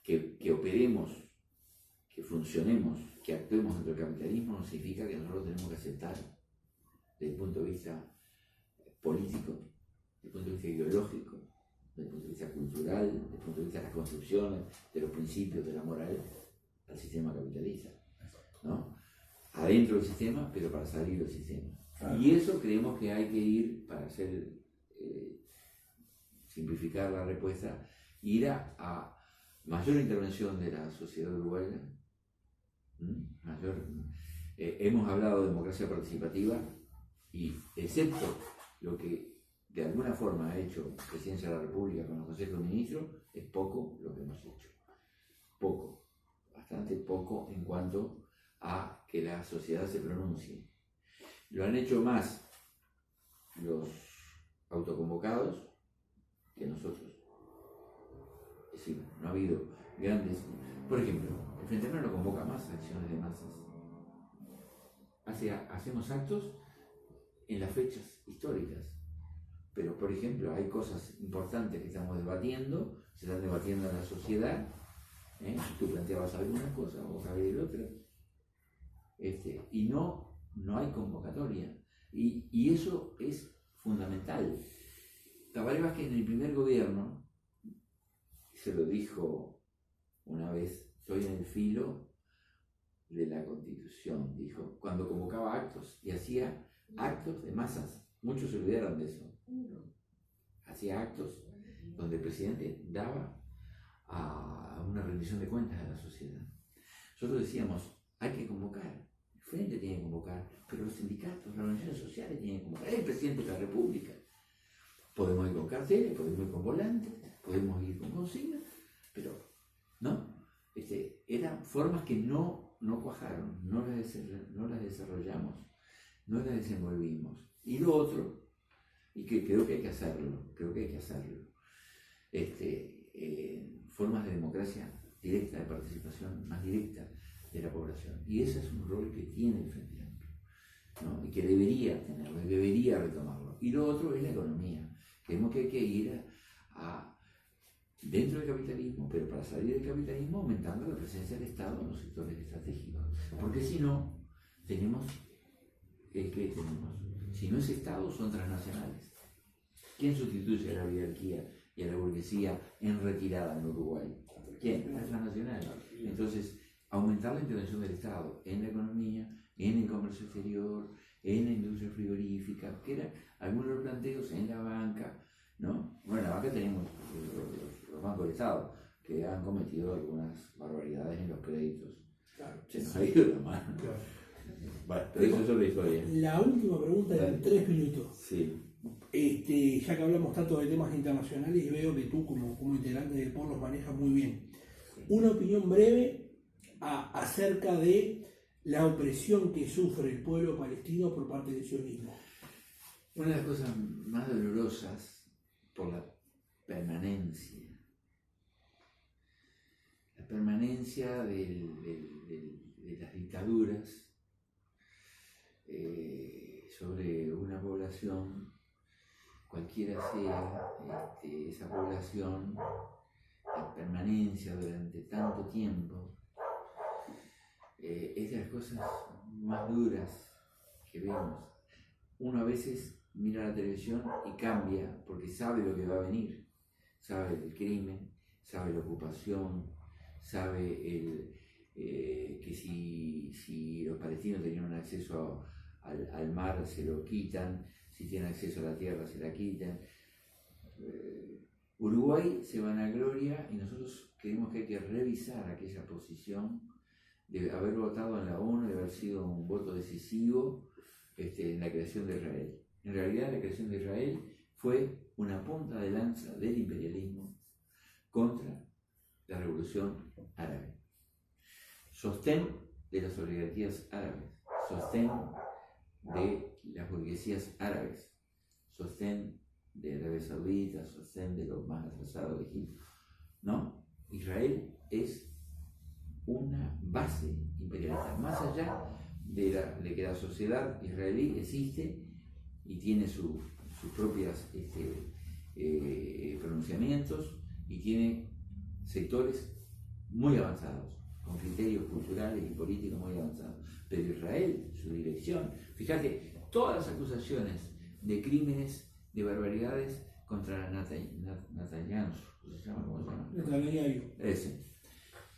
que operemos, que funcionemos, que actuemos dentro del capitalismo, no significa que nosotros tenemos que aceptar, desde el punto de vista político, desde el punto de vista ideológico, desde el punto de vista cultural, desde el punto de vista de las construcciones, de los principios, de la moral, al sistema capitalista, ¿no? Adentro del sistema, pero para salir del sistema. Y eso creemos que hay que ir, para hacer, simplificar la respuesta, ir a mayor intervención de la sociedad uruguaya, hemos hablado de democracia participativa y, excepto lo que de alguna forma ha hecho la Presidencia de la República con los consejos de ministros, es poco lo que hemos hecho. Poco, bastante poco en cuanto a que la sociedad se pronuncie. Lo han hecho más los autoconvocados que nosotros. Es decir, no ha habido grandes... Por ejemplo, el Frente Amplio no convoca más acciones de masas. Hacemos actos en las fechas históricas. Pero, por ejemplo, hay cosas importantes que estamos debatiendo, se están debatiendo en la sociedad. Tú planteabas alguna cosa, vos sabés otra. Y no hay convocatoria. Y eso es fundamental. Tabaré Vázquez en el primer gobierno se lo dijo una vez: estoy en el filo de la Constitución, dijo, cuando convocaba actos y hacía actos de masas. Muchos se olvidaron de eso. Hacía actos donde el presidente daba a una rendición de cuentas a la sociedad. Nosotros decíamos, hay que convocar, el Frente tiene que convocar, pero los sindicatos, las organizaciones sociales tienen que convocar, el presidente de la República. Podemos ir con carteles, podemos ir con volantes, podemos ir con consignas, pero no. Eran formas que no cuajaron, no las desarrollamos, no las desenvolvimos. Y lo otro, y que creo que hay que hacerlo, formas de democracia directa, de participación más directa de la población. Y ese es un rol que tiene el Frente Amplio, ¿no? Y que debería tenerlo, y debería retomarlo. Y lo otro es la economía. Creemos que hay que ir dentro del capitalismo, pero para salir del capitalismo aumentando la presencia del Estado en los sectores estratégicos. Porque si no, tenemos, ¿qué tenemos? Si no es Estado, son transnacionales. ¿Quién sustituye a la oligarquía y a la burguesía en retirada en Uruguay? ¿Quién? Las transnacionales. Entonces, aumentar la intervención del Estado en la economía, en el comercio exterior, en la industria frigorífica, que eran algunos de los planteos en la banca, ¿no? Bueno, en la banca tenemos los bancos del Estado, que han cometido algunas barbaridades en los créditos. Claro. Se nos ha ido la mano. Claro. Bueno, pero eso es otra historia. La última pregunta en 3 minutos. Sí. Ya que hablamos tanto de temas internacionales, y veo que tú como integrante del POR los manejas muy bien. Una opinión breve acerca de la opresión que sufre el pueblo palestino por parte del sionismo. Una de las cosas más dolorosas por la permanencia de las dictaduras sobre una población, cualquiera sea esa población, la permanencia durante tanto tiempo viste las cosas más duras que vemos. Uno a veces mira la televisión y cambia porque sabe lo que va a venir. Sabe el crimen, sabe la ocupación, sabe que si los palestinos tenían acceso al mar se lo quitan, si tienen acceso a la tierra se la quitan. Uruguay se vanagloria y nosotros creemos que hay que revisar aquella posición de haber votado en la ONU, de haber sido un voto decisivo en la creación de Israel. En realidad la creación de Israel fue una punta de lanza del imperialismo contra la revolución árabe. Sostén de las oligarquías árabes, sostén de las burguesías árabes, sostén de Arabia Saudita, sostén de los más atrasados de Egipto. ¿No? Israel es una base imperialista, más allá de que la sociedad israelí existe y tiene sus propios pronunciamientos y tiene sectores muy avanzados, con criterios culturales y políticos muy avanzados. Pero Israel, su dirección, fíjate, todas las acusaciones de crímenes, de barbaridades contra Netanyahu, ¿cómo se llama? Netanyahu. Ese.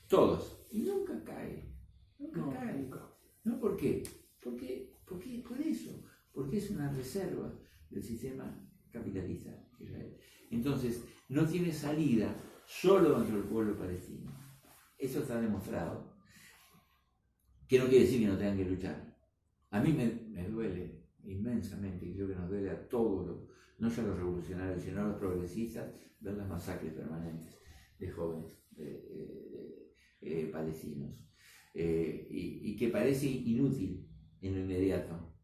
Todos. Y nunca cae. Nunca cae. Nunca. ¿No? ¿Por qué? Porque por eso. Porque es una reserva del sistema capitalista Israel. Entonces, no tiene salida solo dentro del pueblo palestino. Eso está demostrado. Que no quiere decir que no tengan que luchar. A mí me duele inmensamente, y creo que nos duele a todos, no solo a los revolucionarios, sino a los progresistas, ver las masacres permanentes de jóvenes palestinos. Y que parece inútil en lo inmediato.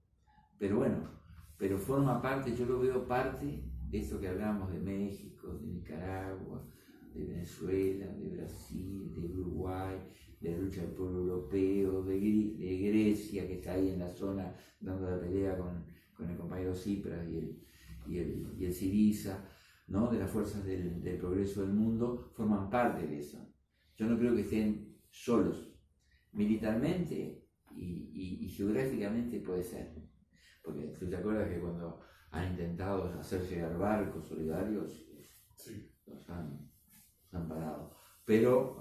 Pero bueno, pero forma parte, yo lo veo parte de esto que hablamos de México, de Nicaragua, de Venezuela, de Brasil, de Uruguay, de la lucha del pueblo europeo, de Grecia, que está ahí en la zona dando la pelea con el compañero Tsipras y el Syriza, ¿no? De las fuerzas del progreso del mundo, forman parte de eso. Yo no creo que estén solos. Militarmente y geográficamente puede ser. Porque tú te acuerdas que cuando han intentado hacer llegar barcos solidarios, Sí. los han parado. Pero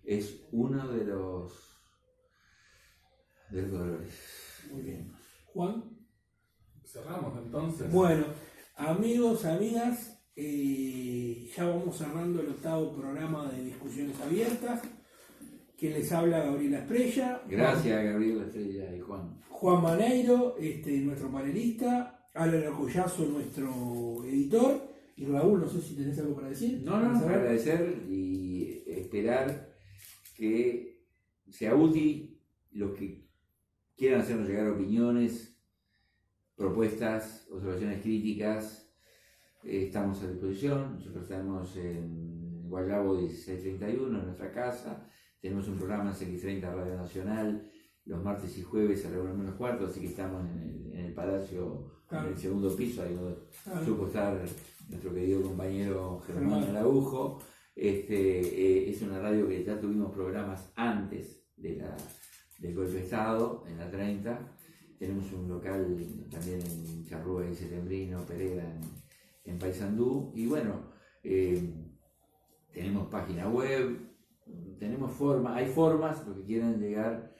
es uno de los dolores. Muy bien. Juan. Cerramos entonces. Bueno, amigos, amigas, ya vamos cerrando el 8º programa de Discusiones Abiertas. Quien les habla, Gabriela Esprella. Gracias, Gabriela Estrella y Juan. Juan Maneiro, nuestro panelista. Alan Acollazo, nuestro editor. Y Raúl, no sé si tenés algo para decir. No, agradecer y esperar que sea útil los que quieran hacernos llegar opiniones, propuestas, observaciones críticas. Estamos a disposición. Nosotros estamos en Guayabo 1631, en nuestra casa. Tenemos un programa en CX30 Radio Nacional los martes y jueves a la 1:15, así que estamos en el Palacio, claro, en el segundo piso, ahí donde supo estar nuestro querido compañero Germán Araujo. Es una radio que ya tuvimos programas antes del golpe de Estado, en la 30. Tenemos un local también en Charrúa y Setembrino, Pereda, en Paysandú. Y bueno, tenemos página web, tenemos hay formas, los que quieran llegar,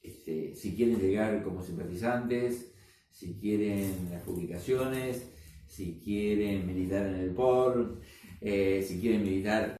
si quieren llegar como simpatizantes, si quieren las publicaciones, si quieren militar en el POR, si quieren militar